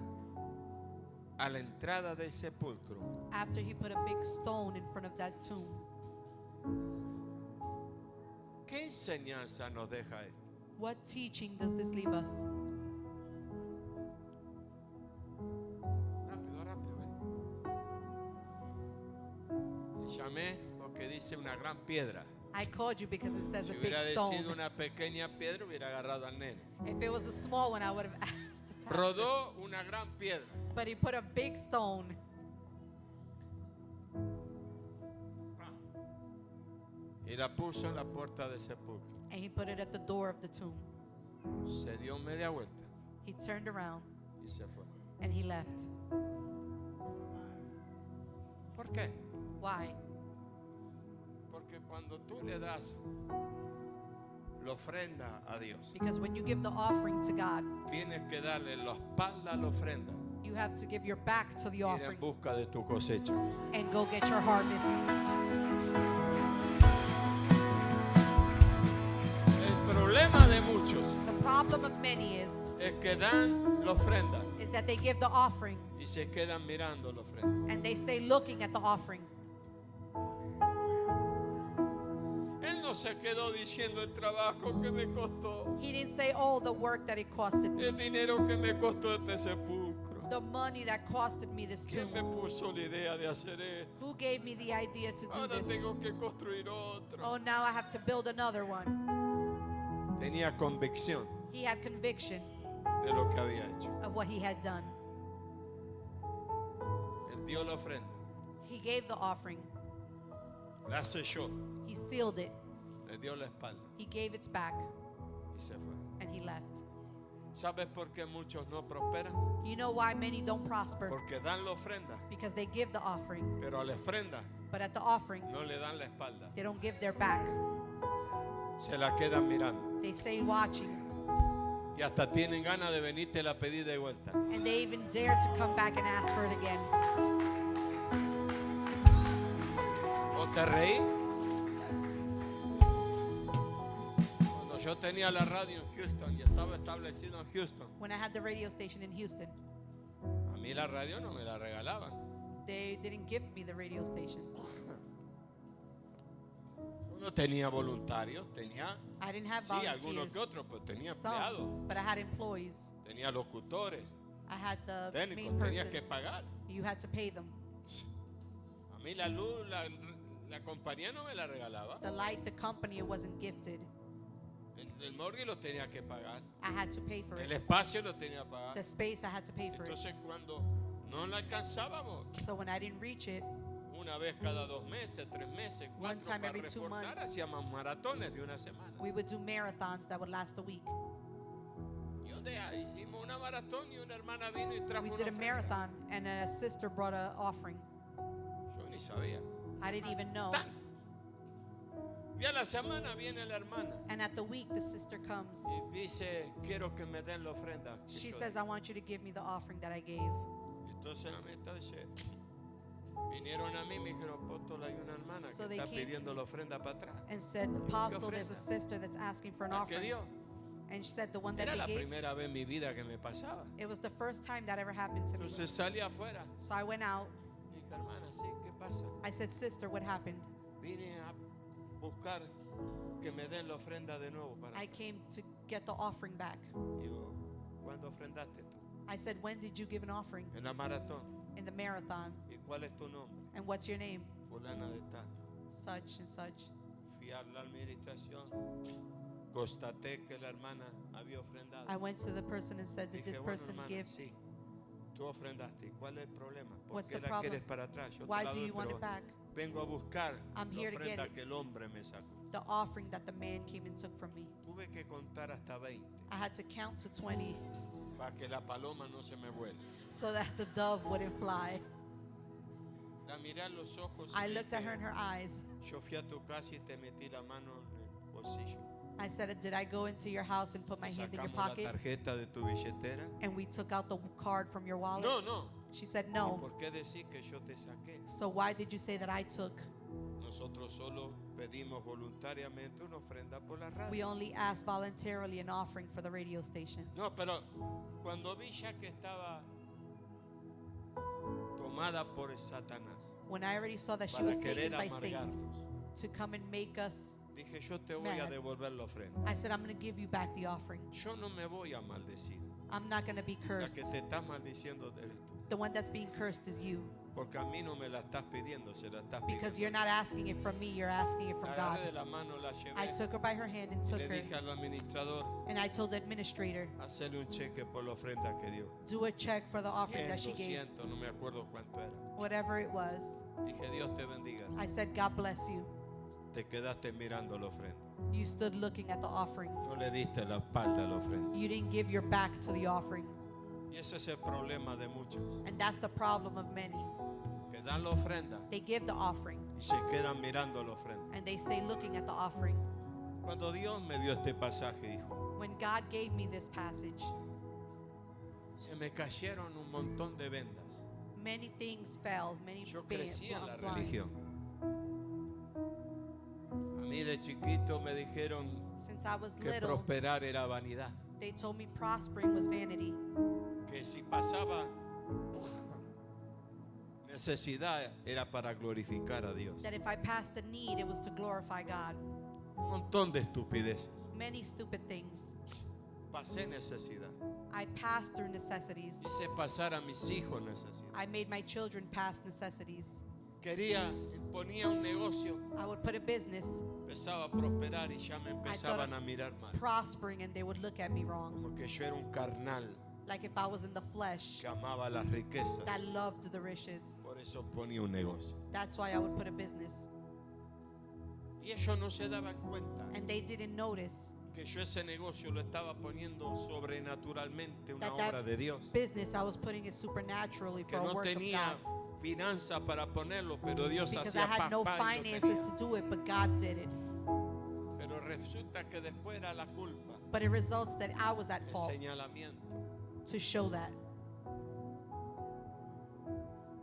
A: a la entrada del sepulcro,
B: After he put a big stone in front of that tomb,
A: ¿qué enseñanza nos deja esto?
B: what teaching does this leave us?
A: Rápido, rápido, ven. Te llamé porque dice una gran piedra.
B: I called you because it says
A: Si
B: a big
A: hubiera
B: stone.
A: decidido una pequeña piedra, hubiera agarrado al nene.
B: If it was a small one, I would have asked the pastor.
A: Rodó una gran piedra.
B: But he put a big stone
A: Y la puso en la puerta del sepulcro.
B: and he put it at the door of the tomb.
A: Se dio media vuelta
B: He turned around
A: y se fue.
B: and he left.
A: ¿Por qué?
B: Why?
A: Porque cuando tú le das la ofrenda a Dios,
B: Because when you give the offering to God,
A: tienes que darle la espalda a la ofrenda
B: you have to give your back to the
A: y ir en
B: offering
A: busca de tu cosecha.
B: and go get your harvest.
A: El problema de muchos
B: The problem of many
A: es que dan la ofrenda
B: is that they give the offering
A: y se quedan mirando la ofrenda.
B: and they stay looking at the offering.
A: Él no se quedó diciendo el trabajo que me costó,
B: He didn't say, oh, the work that it costed me,
A: el dinero que me costó este sepulcro.
B: the money that costed me this
A: ¿Quién
B: tomb.
A: me puso la idea de hacer esto?
B: Who gave me the idea to do
A: Ahora
B: this?
A: tengo que construir otro.
B: Oh, now I have to build another one.
A: Tenía convicción
B: He had conviction
A: de lo que había hecho.
B: of what he had done.
A: Él dio la ofrenda,
B: He gave the offering.
A: la selló,
B: He sealed it.
A: le dio la espalda
B: He gave its back
A: y se fue.
B: and he left.
A: ¿Sabes por qué muchos no prosperan?
B: You know why many don't prosper?
A: Porque dan la ofrenda,
B: Because they give the offering,
A: pero a la ofrenda
B: but at the offering,
A: no le dan la espalda.
B: they don't give their back.
A: Se la quedan mirando.
B: They stay watching,
A: Y hasta tienen ganas de venirte la pedir de vuelta.
B: and they even dare to come back and ask for it again.
A: ¿O te reí? Cuando yo tenía la radio en Houston y estaba establecido en Houston,
B: When I had the radio station in Houston,
A: a mí la radio no me la regalaban.
B: they didn't give me the radio station.
A: Uno tenía voluntarios, tenía,
B: I didn't have
A: sí, algunos
B: volunteers,
A: que otros, pero tenía empleados,
B: some, but I had employees.
A: tenía locutores,
B: I had the
A: técnicos,
B: main
A: tenías que
B: person.
A: pagar.
B: You had to pay them.
A: A mí la luz, la compañía no me la regalaba.
B: The light, the company, it wasn't gifted.
A: El morgue lo tenía que pagar.
B: I had to pay for
A: El
B: it.
A: espacio lo tenía que pagar.
B: The space, I had to pay for it.
A: Entonces cuando no la alcanzábamos,
B: So when I didn't reach it,
A: una vez cada 2 meses, 3 meses, 4,
B: time
A: para
B: every 2
A: reforzar,
B: months.
A: hacíamos maratones de una semana.
B: we would do marathons that would last a week.
A: Y un día hicimos una maratón y una hermana vino y trajo
B: We
A: una
B: did a
A: ofrenda.
B: marathon, and a sister brought an offering.
A: Yo ni sabía.
B: I didn't even know.
A: ¡Tan! Y a la semana viene la hermana
B: And at the week, the sister comes.
A: y dice, quiero que me den la ofrenda. que
B: She
A: yo
B: says,
A: di".
B: I want you to give me the offering that I gave.
A: Entonces la mitad dice, vinieron a mí y me dijeron, apóstol, hay una hermana que
B: So they
A: está
B: came to
A: pidiendo
B: me
A: la ofrenda para atrás.
B: And said, Apostle, there's a sister that's asking for an
A: La que
B: offering.
A: dio.
B: And she said, the one that
A: Era la
B: they gave,
A: primera vez en mi vida que me pasaba.
B: it was the first time that ever happened to me.
A: Entonces salí afuera.
B: So I went out.
A: Y dije, hermana, sí, ¿qué pasa?
B: I said, sister, what happened?
A: Vine a buscar que me den la ofrenda de nuevo para
B: I
A: atrás.
B: came to get the offering back.
A: Digo, ¿cuándo ofrendaste tú?
B: I said, when did you give an offering?
A: En la maratón.
B: In the marathon.
A: ¿Y cuál es tu nombre?
B: And what's your name?
A: Fulana de tal.
B: Such and such.
A: Fui a la administración. Constaté que la hermana había ofrendado.
B: I went to the person and said, did
A: Dije,
B: this
A: bueno,
B: person
A: hermana,
B: give?
A: sí. Tú ofrendaste. ¿Y cuál es el problema? ¿Por
B: What's
A: qué
B: the
A: la
B: problem?
A: quieres para atrás? Yo te
B: Why
A: la
B: do
A: doy,
B: you want
A: pero
B: it back?
A: vengo a buscar
B: I'm
A: la
B: here to get
A: ofrenda
B: it.
A: que el hombre me sacó.
B: The offering that the man came and took from me.
A: Tuve que contar hasta 20
B: I had to count to 20
A: para que la paloma no se me vuele.
B: so that the dove wouldn't fly.
A: La miré a los ojos y
B: I
A: le
B: looked at her in
A: dije,
B: her eyes.
A: yo fui a tu casa y te metí la mano en el bolsillo.
B: I said, did I go into your house and put my hand in your
A: Sacamos la
B: pocket?
A: tarjeta de tu billetera.
B: And we took out the card from your wallet?
A: No, no.
B: She said,
A: ¿Y
B: no.
A: por qué decir que yo te saqué?
B: So why did you say that I took?
A: No Nosotros solo pedimos voluntariamente una ofrenda por la radio.
B: We only ask voluntarily an offering for the radio station.
A: No, pero cuando vi ya que estaba tomada por Satanás
B: When I already saw that she
A: para
B: was
A: querer
B: taken by Satan
A: amargarnos,
B: to come and make us,
A: dije, yo te voy a
B: mad.
A: devolver la ofrenda.
B: I said, I'm going to give you back the offering.
A: Yo no me voy a maldecir.
B: I'm not going to be
A: La
B: cursed.
A: que te está maldiciendo eres tú.
B: The one that's being cursed is you.
A: Porque a mí no me la estás pidiendo, se la estás
B: Because
A: pidiendo.
B: you're not asking it from me, you're asking it from
A: La
B: God.
A: agarré de la mano, la
B: I
A: llevé
B: took her by her hand and
A: y
B: took
A: le
B: her,
A: dije al administrador,
B: and I told the administrator,
A: hacerle un cheque por la ofrenda que dio.
B: do a check for the offering that she
A: 100,
B: gave,
A: 200, no me acuerdo cuánto era.
B: whatever it was.
A: Dije, Dios te bendiga.
B: I said, God bless you.
A: Te quedaste mirando la ofrenda.
B: You stood looking at the offering.
A: No le diste la espalda a la ofrenda.
B: You didn't give your back to the offering.
A: Y ese es el problema de muchos.
B: And that's the problem of many.
A: Que dan la ofrenda
B: They give the offering
A: y se quedan mirando la ofrenda.
B: and they stay looking at the offering.
A: Cuando Dios me dio este pasaje, hijo,
B: When God gave me this passage,
A: se me cayeron un montón de vendas.
B: many things fell, many
A: Yo crecí en la
B: blinds.
A: religión. A mí de chiquito me dijeron
B: Since I was
A: que
B: little,
A: prosperar era vanidad.
B: they told me prospering was vanity.
A: Que si pasaba necesidad era para glorificar a Dios.
B: That if I passed the need, it was to glorify God.
A: Un montón de estupideces.
B: Many stupid things.
A: Pasé necesidad.
B: I passed through necessities.
A: Hice pasar a mis hijos necesidad.
B: I made my children pass necessities.
A: Ponía un negocio,
B: I would put a business
A: empezaba a prosperar y ya me empezaban a mirar mal.
B: prospering and they would look at me wrong.
A: Como que yo era un carnal
B: Like if I was in the flesh
A: que amaba las riquezas.
B: that loved the riches.
A: Por eso ponía un negocio.
B: That's why I would put a business.
A: Y ellos no se daban cuenta
B: And they didn't notice
A: que yo ese negocio lo estaba poniendo sobrenaturalmente, una
B: that
A: obra de Dios.
B: business I was putting it supernaturally
A: Que
B: for a
A: no
B: work of
A: tenía
B: God.
A: finanzas para ponerlo, pero Dios
B: Because I
A: hacía
B: had no
A: papá y lo
B: finances
A: tenía.
B: to do it, but God did it.
A: Pero resulta que después era la culpa,
B: But it results that I was at
A: el
B: fault
A: señalamiento.
B: to show that.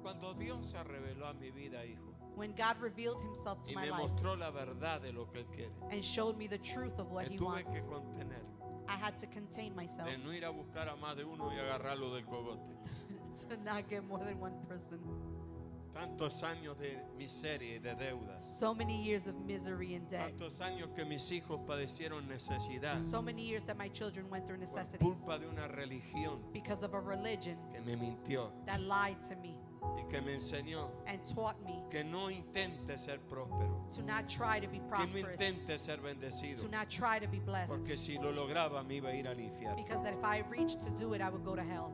A: Cuando Dios se reveló a mi vida, hijo,
B: When God revealed himself to
A: y
B: my
A: me
B: life
A: mostró la verdad de lo que Él quiere,
B: and showed me the truth of what
A: me
B: he
A: tuve
B: wants,
A: que contener
B: I had to contain myself
A: de no ir a buscar a más de uno y agarrarlo del cogote.
B: to not get more than one person.
A: Tantos años de miseria y de deudas.
B: So many years of misery and debt.
A: Tantos años que mis hijos padecieron necesidad
B: So many years that my children went through
A: por
B: necessities
A: culpa de una religión
B: because of a religion
A: que me mintió
B: that lied to me
A: y que me enseñó
B: and taught me
A: que no intente ser próspero,
B: to not try to be
A: que no
B: prosperous,
A: intente ser bendecido,
B: to not try to be blessed,
A: porque si lo lograba me iba a ir al infierno.
B: because that if I reached to do it, I would go to hell.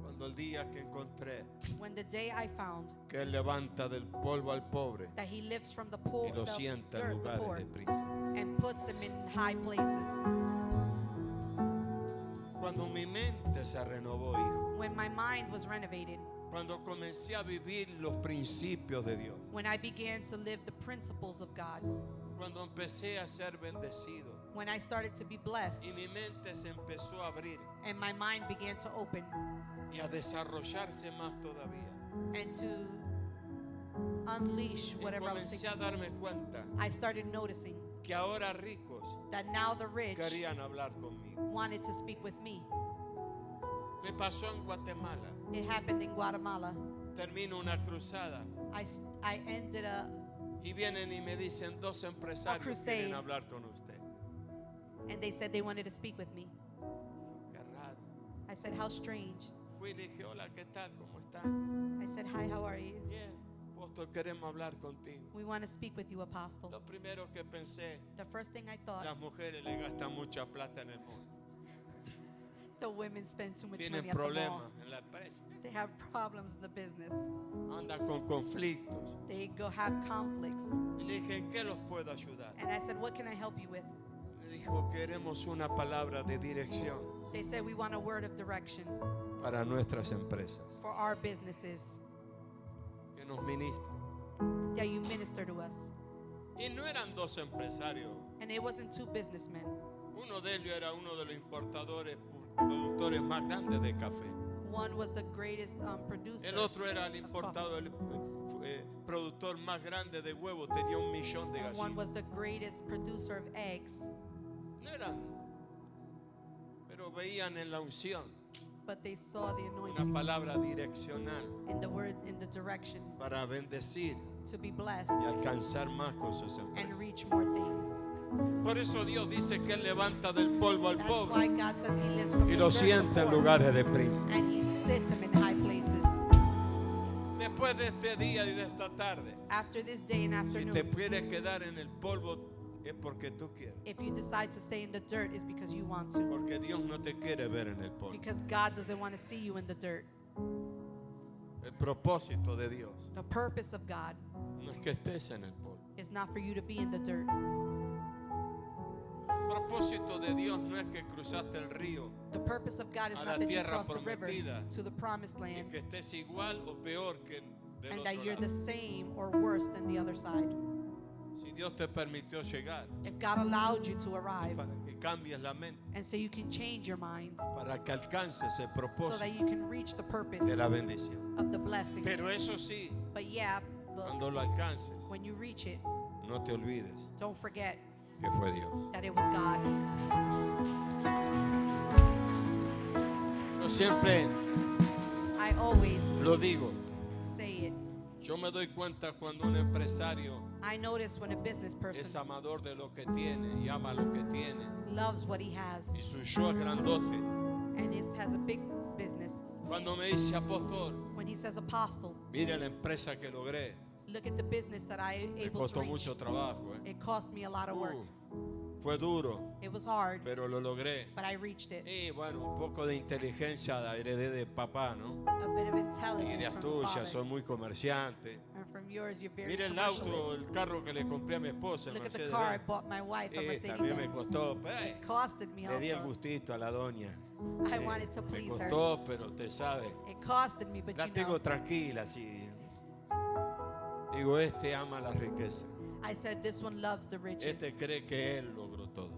A: Cuando el día que encontré
B: When the day I found
A: que Él levanta del polvo al pobre
B: that he lifts from the poor,
A: y lo
B: the
A: sienta en
B: dirt, the
A: lugares
B: poor,
A: de príncipe.
B: and puts him in high places.
A: Cuando mi mente se renovó, hijo,
B: When my mind was renovated,
A: cuando comencé a vivir los principios de Dios,
B: when I began to live the principles of God,
A: cuando empecé a ser bendecido
B: when I started to be blessed,
A: y mi mente se empezó a abrir
B: and my mind began to open
A: y a desarrollarse más todavía,
B: and to unleash
A: y
B: whatever I was
A: comencé a
B: thinking,
A: darme cuenta
B: I started noticing
A: que ahora ricos
B: that now the rich
A: querían hablar conmigo.
B: wanted to speak with me.
A: Me pasó en Guatemala.
B: It happened in Guatemala.
A: Termino una cruzada
B: I ended a
A: y vienen y me dicen dos empresarios
B: crusade.
A: quieren hablar con usted.
B: and they said they wanted to speak with me.
A: Qué raro.
B: I said, how strange.
A: Fui y le dije, hola, ¿qué tal? ¿Cómo está?
B: I said, hi, how are you?
A: Bien, apóstol, queremos hablar contigo.
B: We want to speak with you, Apostle.
A: Lo primero que pensé,
B: The first thing I thought,
A: las mujeres le gastan mucha plata en el mall.
B: the women spend too much
A: Tienen
B: money at the mall.
A: problemas en la empresa.
B: They have problems in the business.
A: Andan con conflictos.
B: They go have conflicts.
A: Y le dije, ¿en qué los puedo ayudar?
B: And I said, what can I help you with?
A: Me dijo, queremos una palabra de dirección
B: They said, we want a word of direction
A: para nuestras empresas.
B: for our businesses,
A: Que nos ministren.
B: that you minister to us.
A: Y no eran dos empresarios.
B: And it wasn't two businessmen.
A: Uno de ellos era uno de los importadores, productores más grandes de café.
B: One was the greatest producer.
A: El otro era el importador, productor más grande de huevos tenía 1 millón de
B: And one
A: gallinas.
B: was the greatest producer of eggs.
A: No eran, pero veían en la unción
B: But they saw the
A: una
B: anointing
A: palabra direccional
B: in the word, in the direction
A: para bendecir
B: to be blessed
A: y alcanzar más con sus
B: and
A: empresas.
B: reach more things.
A: Por eso Dios dice que Él levanta del polvo al
B: That's
A: pobre
B: why God says He lifts from
A: y
B: the
A: lo
B: dirt the
A: sienta en
B: poor,
A: lugares de príncipe.
B: and He sits him in high places.
A: Después de este día y de esta tarde,
B: After this day and
A: si
B: afternoon,
A: te quieres quedar en el polvo es porque tú quieres.
B: if you decide to stay in the dirt, it's because you want to.
A: Porque Dios no te quiere ver en el polvo.
B: Because God doesn't want to see you in the dirt.
A: El propósito de Dios
B: The purpose of God
A: no es que estés en el polvo.
B: is not for you to be in the dirt.
A: El propósito de Dios no es que cruzaste el río
B: The purpose of God is
A: a
B: not
A: la
B: that you
A: tierra
B: cross the river
A: prometida.
B: to the promised
A: y
B: land
A: que estés igual o peor que del
B: and
A: otro
B: that you're
A: lado.
B: the same or worse than the other side.
A: Si Dios te permitió llegar
B: If God allowed you to arrive
A: para que cambies la mente,
B: and so you can change your mind
A: para que alcances el
B: so that
A: propósito
B: you can reach the purpose
A: de la bendición.
B: of the blessing.
A: Pero eso sí,
B: But yeah,
A: cuando lo alcances,
B: when you reach it,
A: no te olvides
B: don't forget
A: que fue Dios.
B: that it was God.
A: Yo siempre
B: I always
A: lo digo.
B: say it.
A: Yo me doy cuenta cuando un empresario
B: I notice when a business
A: es
B: person
A: amador de lo que tiene y ama lo que tiene
B: loves what he has
A: y su yo es grandote.
B: and has a big business.
A: Cuando me dice apóstol,
B: When he says apostle,
A: mire la empresa que logré,
B: look at the business that I
A: me
B: able to
A: costó
B: reach.
A: mucho trabajo.
B: It cost me a lot of work.
A: Fue duro,
B: It was hard,
A: pero lo logré.
B: but I reached it.
A: Y bueno, un poco de inteligencia la heredé de papá, ¿no?
B: A bit of
A: Y
B: intelligence
A: de
B: from the
A: tuya,
B: father.
A: soy muy comerciante.
B: And from yours, you're very
A: Mire el auto,
B: commercialist.
A: el carro que le compré a mi esposa, el
B: Look at the
A: Mercedes
B: car I
A: Benz.
B: bought my wife, a Mercedes
A: También me
B: Benz.
A: costó, pero,
B: It costed me
A: le di el
B: also.
A: gustito a la doña.
B: I wanted to
A: Me
B: please her.
A: costó, pero usted sabe.
B: It costed me, but
A: La
B: you know,
A: tengo tranquila, sí. Digo, este ama la riqueza.
B: I said this one loves the riches.
A: Este cree que él logró todo.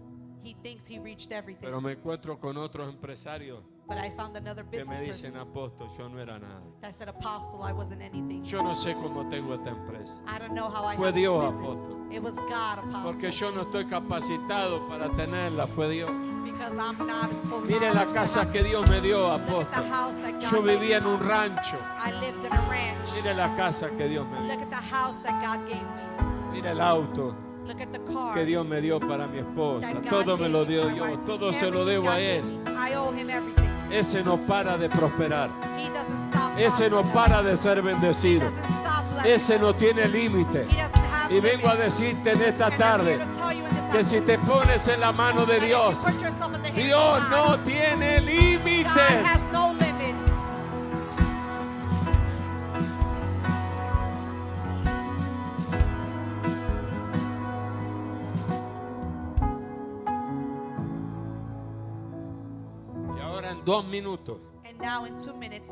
B: He thinks he reached everything.
A: Pero me encuentro con otros empresarios
B: But I found another
A: que me
B: business
A: dicen,
B: person
A: apóstol, yo no era nada.
B: that said, apostle, I wasn't anything.
A: Yo no sé cómo tengo esta empresa.
B: I don't know how I
A: Fue
B: have this
A: Dios,
B: business.
A: apóstol.
B: It was God, apostle.
A: Porque yo no estoy capacitado para tenerla, fue Dios.
B: Because I'm not as full
A: Mire la
B: knowledge to
A: casa
B: have-
A: que Dios me dio,
B: Look at the
A: apóstol.
B: house that God
A: Yo
B: gave
A: vivía en
B: me.
A: un rancho.
B: I lived in a ranch.
A: Mire la casa que Dios me
B: Look
A: dio.
B: at the house that God gave me.
A: Mire el auto
B: Look at the car
A: que Dios me dio para mi
B: that
A: esposa.
B: God
A: Todo me
B: gave
A: lo
B: me
A: dio
B: for my
A: Dios.
B: wife.
A: Todo se lo
B: Everything
A: debo
B: God
A: a
B: gave
A: Él.
B: me, I owe him everything.
A: Ese no para de prosperar.
B: He doesn't stop.
A: Ese no
B: prospering.
A: para de ser
B: He
A: bendecido.
B: doesn't stop blessing.
A: Ese no tiene límite.
B: He doesn't have
A: Y vengo a
B: limits.
A: decirte en esta
B: And I'm
A: tarde
B: here to tell you in this
A: que si te pones en la mano de
B: that if you
A: Dios,
B: put yourself in the hands of
A: Dios
B: God,
A: no tiene
B: God
A: límites.
B: has no limit.
A: Y ahora en 2 minutos
B: And now in 2 minutes,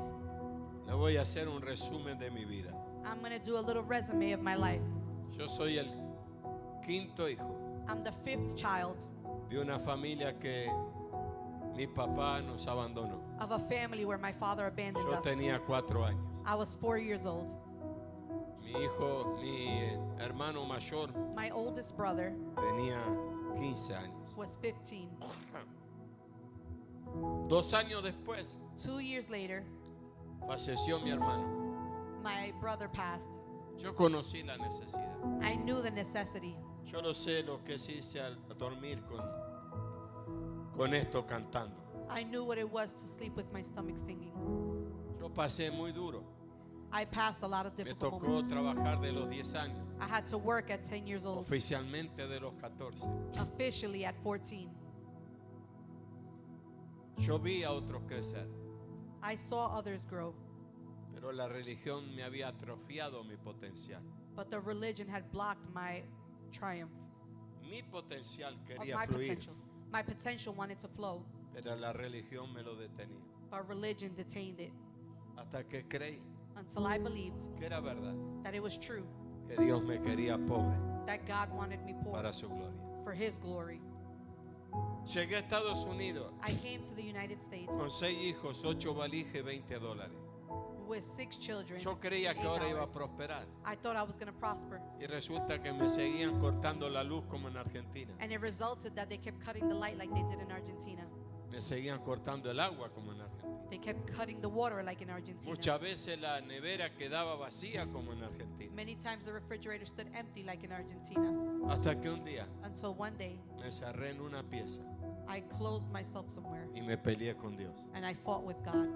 A: le voy a hacer un resumen de mi vida.
B: I'm going to do a little resume of my life.
A: Yo soy el 5º hijo
B: I'm the 5th child
A: de una familia que mi papá nos abandonó.
B: of a family where my father abandoned
A: Yo
B: us.
A: tenía 4 años.
B: I was 4 years old.
A: Mi hermano mayor
B: My oldest brother
A: tenía 15 años.
B: was 15.
A: 2 años después
B: 2 years later,
A: falleció mi hermano.
B: my brother passed.
A: Yo conocí la necesidad.
B: I knew the necessity.
A: Yo no sé lo que se hice al dormir con esto cantando.
B: I knew what it was to sleep with my stomach singing.
A: Yo pasé muy duro.
B: I passed a lot of
A: Me
B: difficult
A: tocó
B: moments.
A: trabajar de los 10 años,
B: I had to work at 10 years old,
A: oficialmente de los 14.
B: officially at 14.
A: Yo vi a otros crecer,
B: I saw others grow,
A: pero la religión me había atrofiado mi potencial.
B: but the religion had blocked my triumph,
A: Mi potencial
B: or
A: quería
B: my
A: fluir,
B: potential. My potential wanted to flow,
A: pero la religión me lo detenía.
B: but religion detained it
A: Hasta que creí
B: until I believed
A: que era verdad,
B: that it was true,
A: que Dios me quería pobre
B: that God wanted me poor
A: para su gloria.
B: for His glory.
A: Llegué a Estados Unidos
B: I came to the United States
A: con 6 hijos, 8 valijas y $20.
B: with 6 children.
A: Yo creía que ahora iba a
B: $8.
A: prosperar.
B: I thought I was going to prosper.
A: Y resulta que me seguían cortando la luz como en Argentina.
B: And it resulted that they kept cutting the light like they did in Argentina.
A: Me seguían cortando el agua como en Argentina.
B: They kept cutting the water like in Argentina.
A: Muchas veces la nevera quedaba vacía como en Argentina.
B: Many times the refrigerator stood empty like in Argentina.
A: Hasta que un día
B: Until one day,
A: me cerré en una pieza
B: I closed myself somewhere
A: y me peleé con Dios.
B: and I fought with God.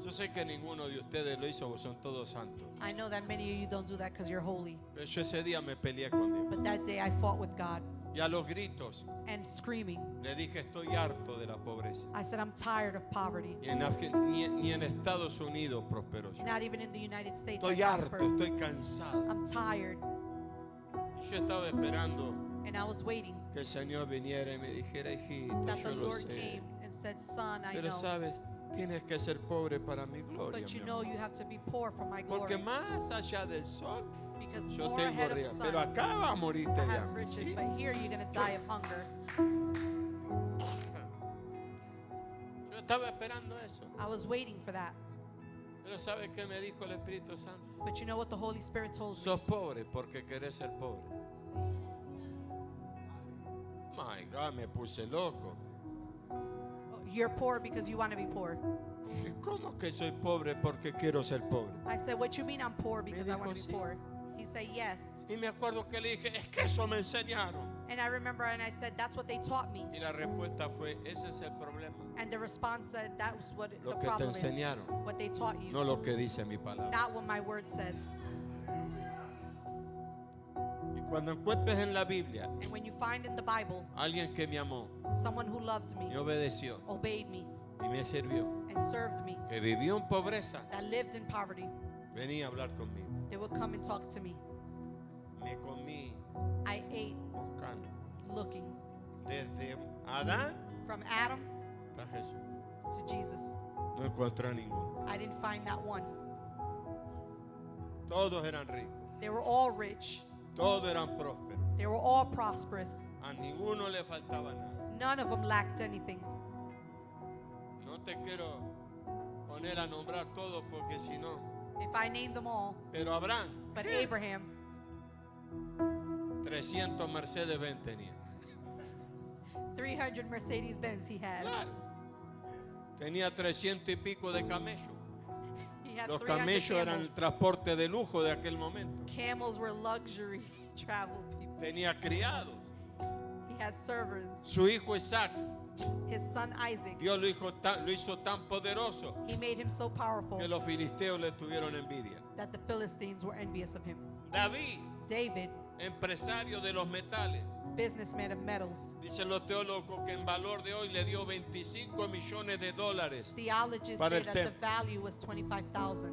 A: Yo sé que ninguno de ustedes lo hizo, son todos santos.
B: I know that many of you don't do that because you're holy.
A: Pero yo ese día me peleé con Dios.
B: But that day I fought with God
A: Y a los gritos
B: and screaming.
A: le dije, estoy harto de la pobreza.
B: I said, I'm tired of poverty.
A: Y ni en Estados Unidos prosperó yo.
B: Not even in the United States.
A: Estoy
B: I
A: harto,
B: prospered.
A: estoy cansado.
B: I'm tired.
A: Y yo estaba esperando
B: And I was waiting
A: que el Señor viniera y me dijera, hijito,
B: that
A: yo
B: the
A: lo
B: Lord
A: sé.
B: came and said, Son, I
A: Pero
B: know.
A: sabes, tienes que ser pobre para mi gloria.
B: But you
A: mi
B: know
A: amor.
B: you have to be poor for my
A: Porque
B: glory.
A: más allá del sol,
B: Because
A: yo
B: more
A: tengo
B: ahead of
A: arriba.
B: sun,
A: Pero acá va a morirte
B: I
A: ya.
B: have riches,
A: ¿sí?
B: but here you're going to die of hunger.
A: Yo estaba esperando eso.
B: I was waiting for that.
A: Pero ¿sabes qué me dijo el Espíritu Santo?
B: But you know what the Holy Spirit told me?
A: Sos pobre porque querés ser pobre. My God, me puse loco.
B: You're poor because you want to be poor.
A: Dije, ¿cómo que soy pobre porque quiero ser pobre?
B: I said, what you mean I'm poor because I
A: dijo,
B: want to be
A: "Sí."
B: poor? He said, yes.
A: Y me acuerdo que le dije, es que eso me enseñaron.
B: And I remember and I said, that's what they taught me.
A: Y la respuesta fue, ese es el problema.
B: And the response said, that was what
A: Lo
B: the
A: que te
B: problem is.
A: enseñaron,
B: What they taught you.
A: no lo que dice mi palabra.
B: Not what my word says.
A: Y cuando encuentres en la Biblia
B: And when you find in the Bible
A: alguien que me amó,
B: someone who loved me,
A: me obedeció
B: obeyed me,
A: y me sirvió,
B: and served me,
A: que vivió en pobreza,
B: that lived in poverty,
A: venía a hablar conmigo.
B: they would come and talk to me.
A: Me comí
B: I ate
A: buscando.
B: looking
A: Desde Adán
B: from Adam
A: hasta Jesús.
B: to Jesus.
A: No encontré a ninguno.
B: I didn't find not one.
A: Todos eran ricos.
B: They were all rich.
A: Todos eran prósperos.
B: They were all prosperous.
A: A ninguno le faltaba nada.
B: None of them lacked anything.
A: No te quiero poner a nombrar todos porque si no.
B: If I named them all,
A: Pero Abraham,
B: but Abraham,
A: 300 Mercedes-Benz tenía.
B: 300 Mercedes-Benz he had.
A: Claro. Tenía 300 y pico de camellos.
B: He had
A: Los
B: 300
A: camellos eran el
B: camels.
A: transporte de lujo de aquel momento.
B: Camels were luxury travel people.
A: Tenía criados.
B: He had servants.
A: Su hijo Isaac,
B: His son Isaac,
A: Dios lo hizo tan poderoso
B: he made him so powerful
A: que los filisteos le tuvieron envidia.
B: that the Philistines were envious of him.
A: David,
B: David,
A: empresario de los metales,
B: businessman of metals.
A: dicen los teólogos que en valor de hoy le dio 25 millones de dólares.
B: Theologists
A: Para
B: say
A: el
B: that the
A: templo.
B: value was 25,000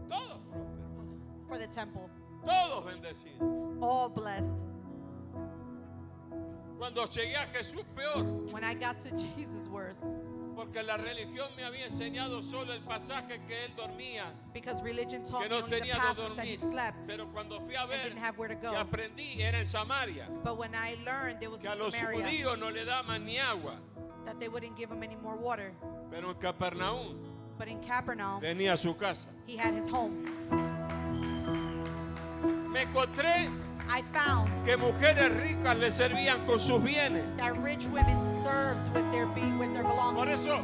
A: Todos prósperos,
B: for the temple.
A: todos bendecidos.
B: All blessed.
A: Cuando llegué a Jesús, peor,
B: When I got to Jesus' worse,
A: porque la religión me había enseñado solo el pasaje que él dormía,
B: because religion taught
A: que
B: me
A: no
B: only the
A: tenía
B: passage
A: donde
B: that he
A: dormir.
B: slept
A: Pero cuando fui a
B: and
A: ver
B: didn't have where to
A: y
B: go.
A: aprendí, era en Samaria,
B: But when I learned it was
A: que a
B: in
A: los
B: Samaria,
A: judíos no le daban ni agua,
B: that they wouldn't give him any more water.
A: pero en Capernaum
B: But in Capernaum,
A: tenía su casa.
B: he had his home.
A: Me encontré
B: I found
A: que mujeres ricas le servían con sus bienes.
B: that rich women served with their belongings.
A: Por eso,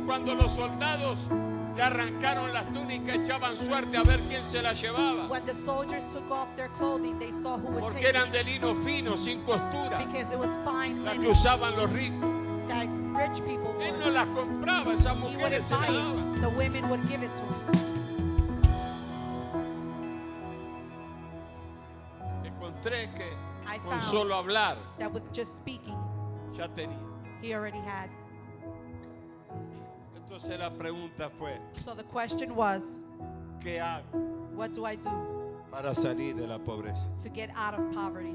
A: cuando los soldados le arrancaron las túnicas, echaban suerte a ver quién se las llevaba.
B: When the soldiers took off their clothing, they saw who would
A: Porque
B: take
A: eran
B: it,
A: de lino fino, sin costura,
B: because it was fine
A: las que
B: linen
A: usaban los ricos.
B: that rich people
A: Él
B: wore.
A: no las compraba, esas
B: He
A: mujeres
B: wouldn't
A: se las
B: buy
A: daban.
B: it. The women would give it to him.
A: Encontré que
B: I
A: con
B: found
A: solo hablar
B: that with just speaking,
A: ya tenía.
B: he already had.
A: Entonces la pregunta fue,
B: So the question was,
A: ¿qué hago
B: what do I do
A: para salir de la pobreza?
B: to get out of poverty?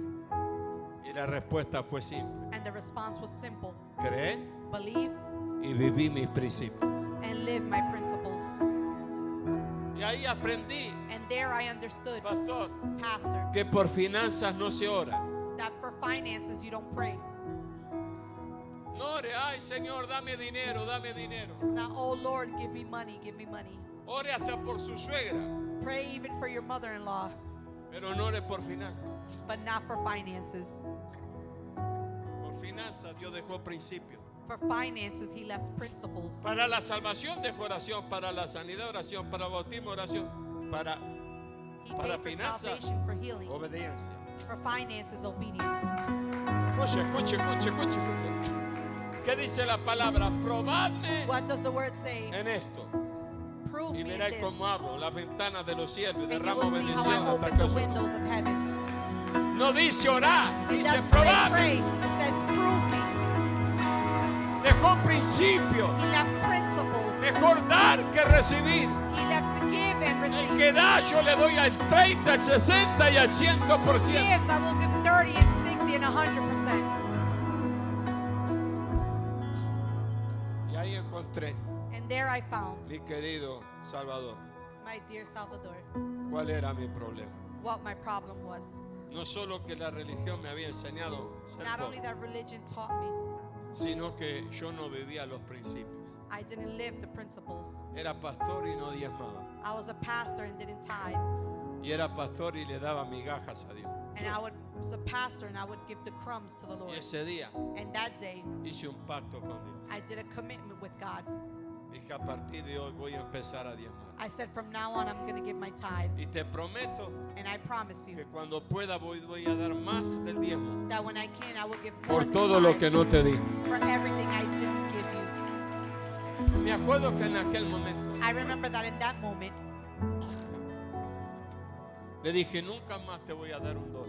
A: Y la respuesta fue simple.
B: And the response was simple.
A: Creé
B: Believe
A: y viví mis principios.
B: and live my principles.
A: Y ahí aprendí,
B: And there I understood,
A: pastor,
B: Pastor,
A: que por finanzas no se ora.
B: that for finances you don't pray.
A: No ore, ay Señor, dame dinero, dame dinero.
B: It's not, oh Lord, give me money, give me money.
A: Ore hasta por su suegra,
B: Pray even for your mother-in-law,
A: pero no ore por finanzas.
B: but not for finances.
A: Por finanzas Dios dejó principios.
B: For finances, he left principles.
A: Para la salvación dejó oración, para la sanidad oración, para el bautismo oración, para
B: He
A: Para
B: paid for
A: finanzas,
B: salvation, for healing.
A: obediencia.
B: For finances, obedience.
A: Escuche. ¿Qué dice la palabra? Probadme
B: What does the word say?
A: en esto.
B: Prove
A: Y
B: me in
A: veréis
B: this,
A: cómo abro las ventanas de los cielos y
B: and you
A: derramo
B: will see how I
A: bendición hasta
B: open
A: que
B: the
A: os
B: windows of heaven.
A: No dice orar,
B: It
A: dice
B: doesn't say
A: probadme.
B: pray. It says prove me.
A: Dejó principios.
B: He left principles.
A: Mejor dar que recibir.
B: He left to give and
A: El
B: receive.
A: que da yo le doy al 30, al 60 y al 100%.
B: Gives, I will give 30 and 60 and 100%.
A: Y ahí encontré,
B: And there I found,
A: mi querido Salvador,
B: my dear Salvador,
A: cuál era mi problema.
B: what my problem was.
A: No solo que la religión me había enseñado a ser
B: Not only
A: pobre,
B: that religion taught me,
A: sino que yo no vivía los principios.
B: I didn't live the principles.
A: Era pastor y no diezmaba.
B: I was a pastor and didn't tithe.
A: Y era pastor y le daba migajas a Dios.
B: And I was a pastor and I would give the crumbs to the Lord.
A: Y ese día
B: And that day,
A: hice un pacto con Dios.
B: I did a commitment with God.
A: Dije, a partir de hoy voy a empezar a diezmar.
B: I said, from now on, I'm going to give my tithe.
A: Y te prometo
B: And I promise you
A: que cuando pueda voy a dar más del diezmo
B: that when I can, I will give more
A: por
B: than
A: todo lo que
B: tithes
A: no te di.
B: for everything I didn't give you.
A: Me acuerdo que en aquel momento
B: I remember that in that moment,
A: le dije, nunca más te voy a dar $1.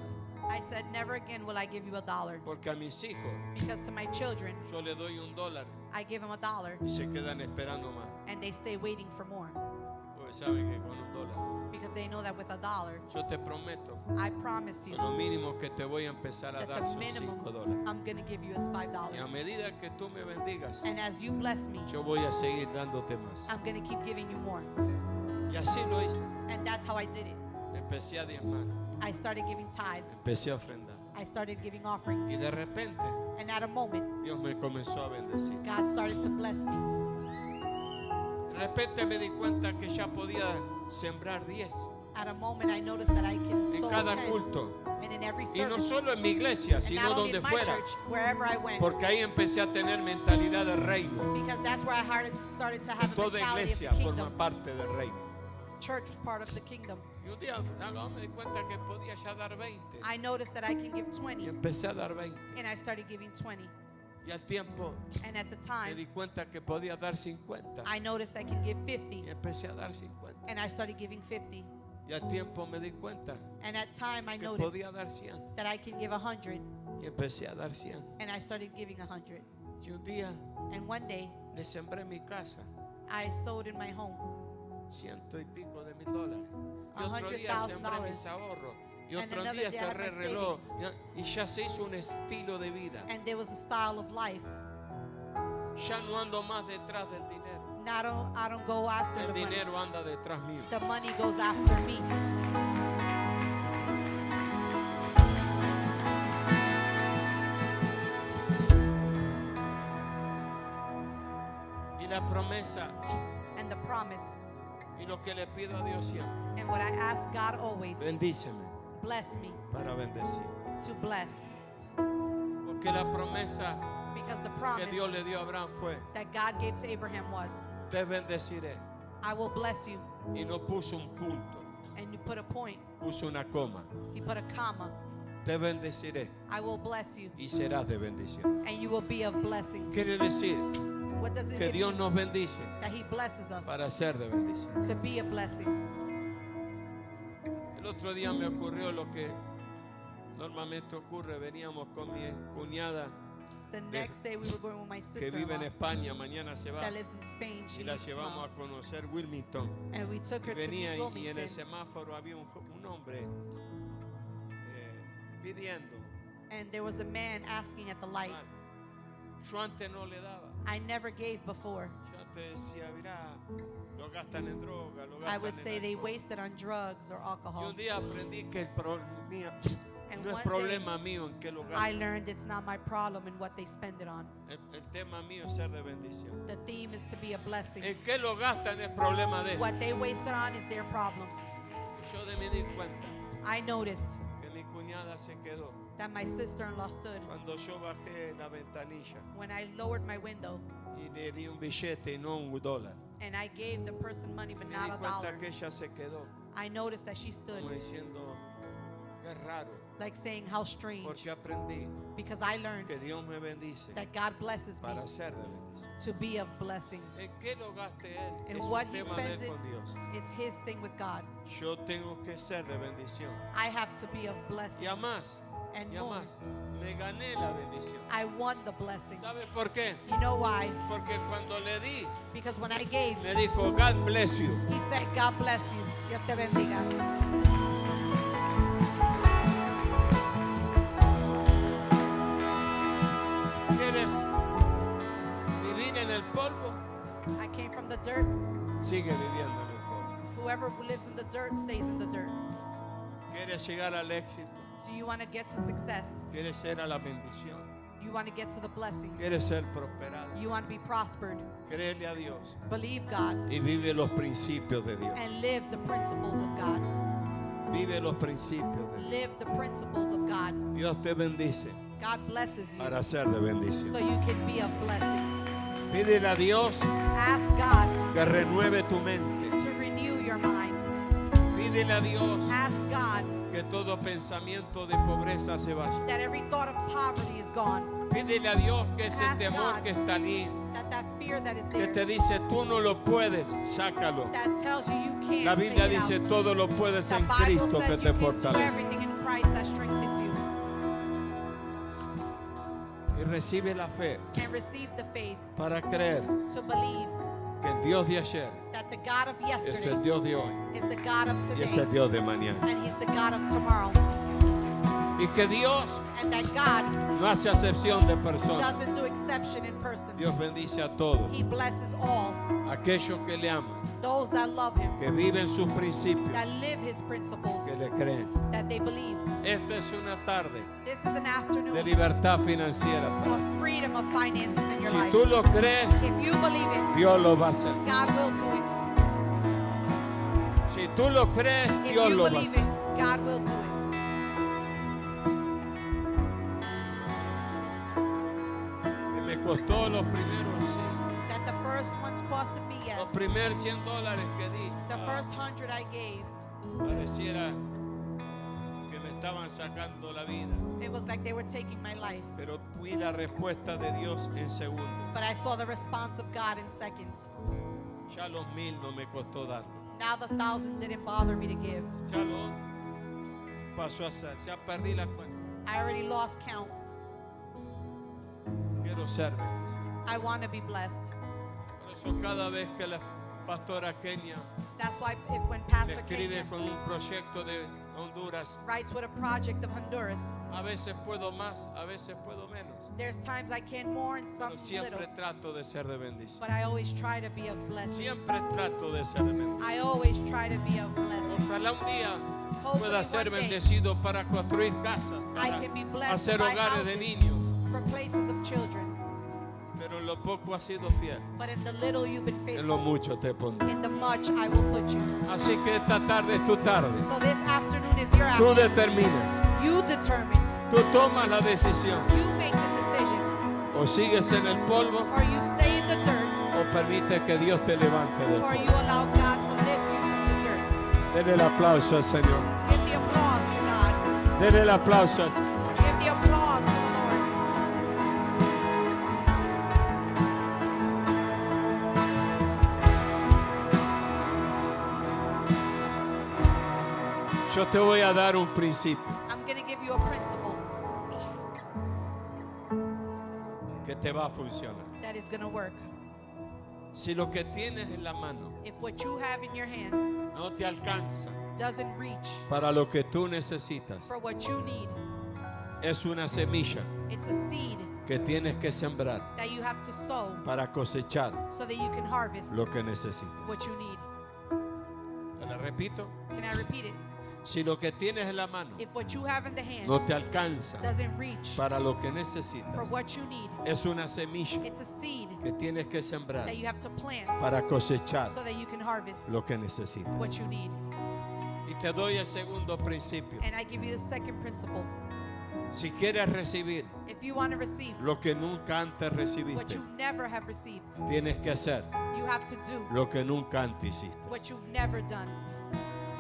B: I said, never again will I give you $1.
A: Porque a mis hijos
B: Because to my children,
A: yo le doy $1
B: I give them $1
A: y se quedan esperando más.
B: and they stay waiting for more.
A: Porque saben que con $1
B: Because they know that with $1,
A: yo te prometo
B: I promise you
A: que lo mínimo que te voy a empezar a
B: that
A: dar
B: the
A: son
B: minimum
A: $5.
B: I'm going to give you is $5.
A: Y a medida que tú me bendigas,
B: And as you bless me,
A: yo voy a seguir dándote más.
B: I'm going to keep giving you more.
A: Y así lo hice.
B: And that's how I did it.
A: Empecé a diezmar,
B: I started giving tithes.
A: empecé a ofrendar.
B: I started giving offerings.
A: Y de repente
B: And at a moment,
A: Dios me comenzó a bendecir.
B: God started to bless me.
A: De repente me di cuenta que ya podía sembrar 10
B: At a moment, I noticed that I can
A: en
B: sow
A: cada
B: 10.
A: culto.
B: And in every
A: Y no
B: service,
A: solo en mi iglesia,
B: and
A: sino
B: not only
A: donde
B: in my
A: fuera.
B: church, wherever I went.
A: Porque ahí empecé a tener mentalidad de reino.
B: Because that's where I started to have a
A: Toda
B: mentality
A: iglesia
B: of the
A: forma
B: kingdom.
A: parte del reino.
B: Church was part of the kingdom.
A: Y un día me di cuenta que podía ya dar 20.
B: I noticed that I can give
A: Y
B: 20.
A: empecé a dar 20.
B: And I started giving 20.
A: Y al tiempo
B: And at the
A: me di
B: time,
A: cuenta que podía dar 50.
B: I noticed I can give
A: Y
B: 50.
A: empecé a dar 50.
B: And I started giving 50.
A: Y al tiempo me di cuenta
B: And at time, I
A: que
B: noticed
A: podía dar 100.
B: that I can give 100.
A: Y empecé a dar 100.
B: And I started giving 100.
A: Y un día
B: And one day,
A: le sembré en mi casa
B: I sowed in my home
A: $100 y pico de $1,000. Y otro día sembré mis
B: $100,000.
A: ahorros. Y
B: And
A: otro
B: another
A: día
B: day I had
A: cerré el
B: my
A: reloj.
B: savings.
A: Y ya se hizo un estilo de vida.
B: and there was a style of life.
A: Ya no ando más detrás del dinero.
B: Now I don't go after
A: El
B: the money.
A: dinero anda detrás mío.
B: The money goes after me.
A: Y la promesa
B: And the promise,
A: y lo que le pido a Dios siempre.
B: and what I ask God always,
A: Bendíceme
B: bless me
A: para bendecir.
B: to bless.
A: Porque la promesa
B: Because the
A: que
B: promise
A: Dios le dio a Abraham fue,
B: that God gave to Abraham was,
A: te bendeciré.
B: I will bless you.
A: Y no puso un punto,
B: And you put a point,
A: puso una coma.
B: he put a comma.
A: Te bendeciré
B: I will bless you,
A: y serás de bendición.
B: and you will be of blessing.
A: Quiere decir
B: What does it
A: que
B: mean?
A: Dios nos bendice
B: That he blesses us
A: para ser de bendición.
B: to be a blessing.
A: El otro día me ocurrió lo que normalmente ocurre. Veníamos con mi cuñada
B: The next day we were going with my
A: que vive en
B: sister-in-law
A: España, mañana se va,
B: that lives in Spain.
A: y
B: She
A: la
B: leaves
A: llevamos
B: tomorrow.
A: a conocer Wilmington.
B: And we took
A: Y
B: her to
A: venía y en el
B: Wilmington.
A: semáforo había un hombre pidiendo.
B: And there was a man asking at the light.
A: Yo antes no le daba.
B: I never gave before.
A: Yo antes decía, mira, lo gastan en droga, lo
B: I
A: gastan
B: would
A: en
B: say they
A: alcohol.
B: wasted on drugs or
A: Y
B: alcohol.
A: un día aprendí que el problema
B: And
A: No es
B: one
A: problema mío en qué lo
B: I
A: gasto.
B: learned it's not my problem in what they spend it on.
A: El tema mío es ser de bendición.
B: The theme is to be a blessing.
A: En qué lo gastan es problema de ellos.
B: What they waste it on is their problem.
A: Yo me di cuenta
B: I noticed
A: que mi cuñada se quedó
B: that my sister-in-law stood
A: cuando yo bajé la ventanilla
B: when I lowered my window
A: y le di un billete y no un dólar.
B: and I gave the person money but
A: Me di
B: not a
A: cuenta
B: dollar.
A: que ella se quedó
B: I noticed that she stood
A: como diciendo que es raro
B: like saying how strange,
A: porque aprendí
B: because I learned
A: que Dios me bendice
B: that God blesses me
A: para ser de bendición.
B: to be of blessing.
A: En qué lo gaste él
B: And
A: es un
B: what he
A: tema de
B: spends
A: él
B: it,
A: con Dios.
B: it's his thing with God.
A: Yo tengo que ser de bendición.
B: I have to be of
A: Y
B: blessing.
A: a más,
B: And
A: y a
B: more.
A: más, me gané la bendición.
B: I won the blessing.
A: ¿Sabe por qué?
B: You know why?
A: Porque cuando le di,
B: Because when I gave,
A: me dijo, God bless you.
B: he said, God bless you. Dios te bendiga.
A: ¿Quieres vivir en el polvo?
B: I came from the dirt.
A: Sigue viviendo en el polvo.
B: Whoever lives in the dirt stays in the dirt.
A: ¿Quieres llegar al éxito?
B: Do you want to get to success?
A: ¿Quieres ser a la bendición?
B: You want to get to the blessing?
A: ¿Quieres ser prosperado?
B: You want to be prospered?
A: Créele a Dios
B: Believe God
A: y vive los principios de Dios.
B: and live the principles of God.
A: Vive los principios de Dios.
B: Live the principles of God.
A: Dios te bendice
B: God blesses you
A: para ser de
B: so
A: bendición.
B: you can be of blessing.
A: Pídele a Dios
B: Ask God
A: que renueve tu mente.
B: to renew your mind.
A: Pídele a Dios
B: Ask God
A: que todo pensamiento de pobreza se vaya.
B: that every thought of poverty is gone.
A: Pídele a Dios que ese
B: Ask
A: temor
B: God.
A: que está ahí,
B: That fear that is
A: que
B: there,
A: te dice tú no lo puedes, sácalo.
B: that tells you you can't.
A: La Biblia
B: take it
A: dice
B: out.
A: todo lo puedes
B: The
A: en
B: Bible
A: Cristo
B: says
A: que
B: you
A: te
B: can do
A: fortalece.
B: everything in Christ that strengthens you.
A: Y recibe la fe
B: And receive the faith
A: para creer
B: to believe
A: que el Dios de ayer
B: that the God of
A: es el
B: yesterday
A: Dios de hoy
B: is the God of
A: y es el
B: today,
A: Dios de mañana.
B: and He's the God of tomorrow,
A: Y que Dios
B: and that God
A: no hace acepción de personas.
B: doesn't do exception in person.
A: Dios bendice a todos,
B: He blesses all
A: aquellos que le aman,
B: those that love Him,
A: que viven sus principios,
B: that live His principles,
A: que le creen.
B: that they believe.
A: Esta es una tarde
B: This is an
A: de
B: afternoon
A: libertad financiera para
B: of freedom of finances in your
A: Si
B: life.
A: tú lo crees,
B: If you believe it,
A: Dios lo va a hacer.
B: God will do it.
A: Si tú lo crees,
B: If
A: Dios
B: you
A: lo va a
B: believe
A: hacer.
B: it, God will do it.
A: Que me costó los primeros, sí,
B: That the first ones costed me, yes.
A: los primeros $100 que di.
B: The first 100 I gave,
A: Pareciera que me estaban sacando la vida,
B: it was like they were taking my life.
A: pero fui la respuesta de Dios en segundos.
B: But I saw the response of God in seconds.
A: Ya los 1000 no me costó darlo.
B: Now the 1,000 didn't bother me to give.
A: Ya lo pasó a ser. Ya perdí la cuenta.
B: I already lost count.
A: Quiero ser bendecido.
B: I want to be blessed.
A: Por eso cada vez que la pastora Kenia
B: That's why when
A: me
B: Pastor
A: escribe
B: Kenya
A: con un proyecto de Honduras,
B: writes with a project of Honduras,
A: a veces puedo más, a veces puedo menos.
B: there's times I can more and some
A: Pero siempre
B: little.
A: trato de ser de bendición.
B: But I always try to be of blessing.
A: Siempre trato de ser de bendición.
B: I always try to be of blessing.
A: Ojalá un día
B: Hopefully
A: pueda ser
B: one day
A: bendecido para construir casas,
B: I
A: para
B: can be blessed
A: hacer
B: by
A: hogares de
B: houses
A: niños.
B: for places of children.
A: Pero en lo poco has sido fiel,
B: But in the little you've been
A: en lo
B: faithful.
A: mucho te pondré.
B: In the much I will put you.
A: Así que esta tarde es tu tarde.
B: So this afternoon is your
A: Tú
B: afternoon.
A: determinas,
B: You determine.
A: tú tomas la decisión.
B: You make the decision.
A: O sigues en el polvo
B: Or you stay in the dirt.
A: o permite que Dios te levante del
B: Or you
A: polvo.
B: allow God to lift you from the dirt.
A: Denle el aplauso al Señor.
B: Give the applause to God.
A: Denle el aplauso al Señor.
B: Give the applause to the Lord.
A: Yo te voy a dar un principio
B: I'm going to give you a principle
A: que te va a funcionar.
B: that is going to work.
A: Si lo que tienes en la mano
B: If what you have in your hands
A: no te alcanza
B: doesn't reach
A: para lo que tú necesitas,
B: for what you need,
A: es una semilla
B: it's a seed
A: que tienes que sembrar
B: that you have to sow
A: para cosechar
B: so that you can harvest
A: lo que necesitas.
B: what you need.
A: Te la repito.
B: Can I repeat it?
A: Si lo que tienes en la mano
B: if what you have in the hand
A: no te alcanza
B: doesn't reach
A: para lo que
B: for
A: necesitas,
B: what you need,
A: es una semilla
B: it's a seed
A: que tienes que sembrar
B: that you have to plant
A: para cosechar
B: so that you can harvest
A: lo que necesitas.
B: what you need.
A: Y te doy el segundo principio.
B: And I give you the second principle.
A: Si quieres recibir
B: If you want to receive
A: lo que nunca antes
B: what
A: recibiste,
B: you never have received,
A: tienes que hacer
B: you have to do
A: lo que nunca antes hiciste.
B: what you've never done.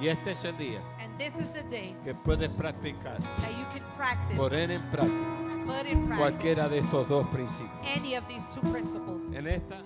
A: Y este es el día
B: And this is the day
A: que puedes practicar,
B: that you can practice,
A: poner en práctica
B: put in practice
A: cualquiera de estos dos principios.
B: any of these two principles.
A: En esta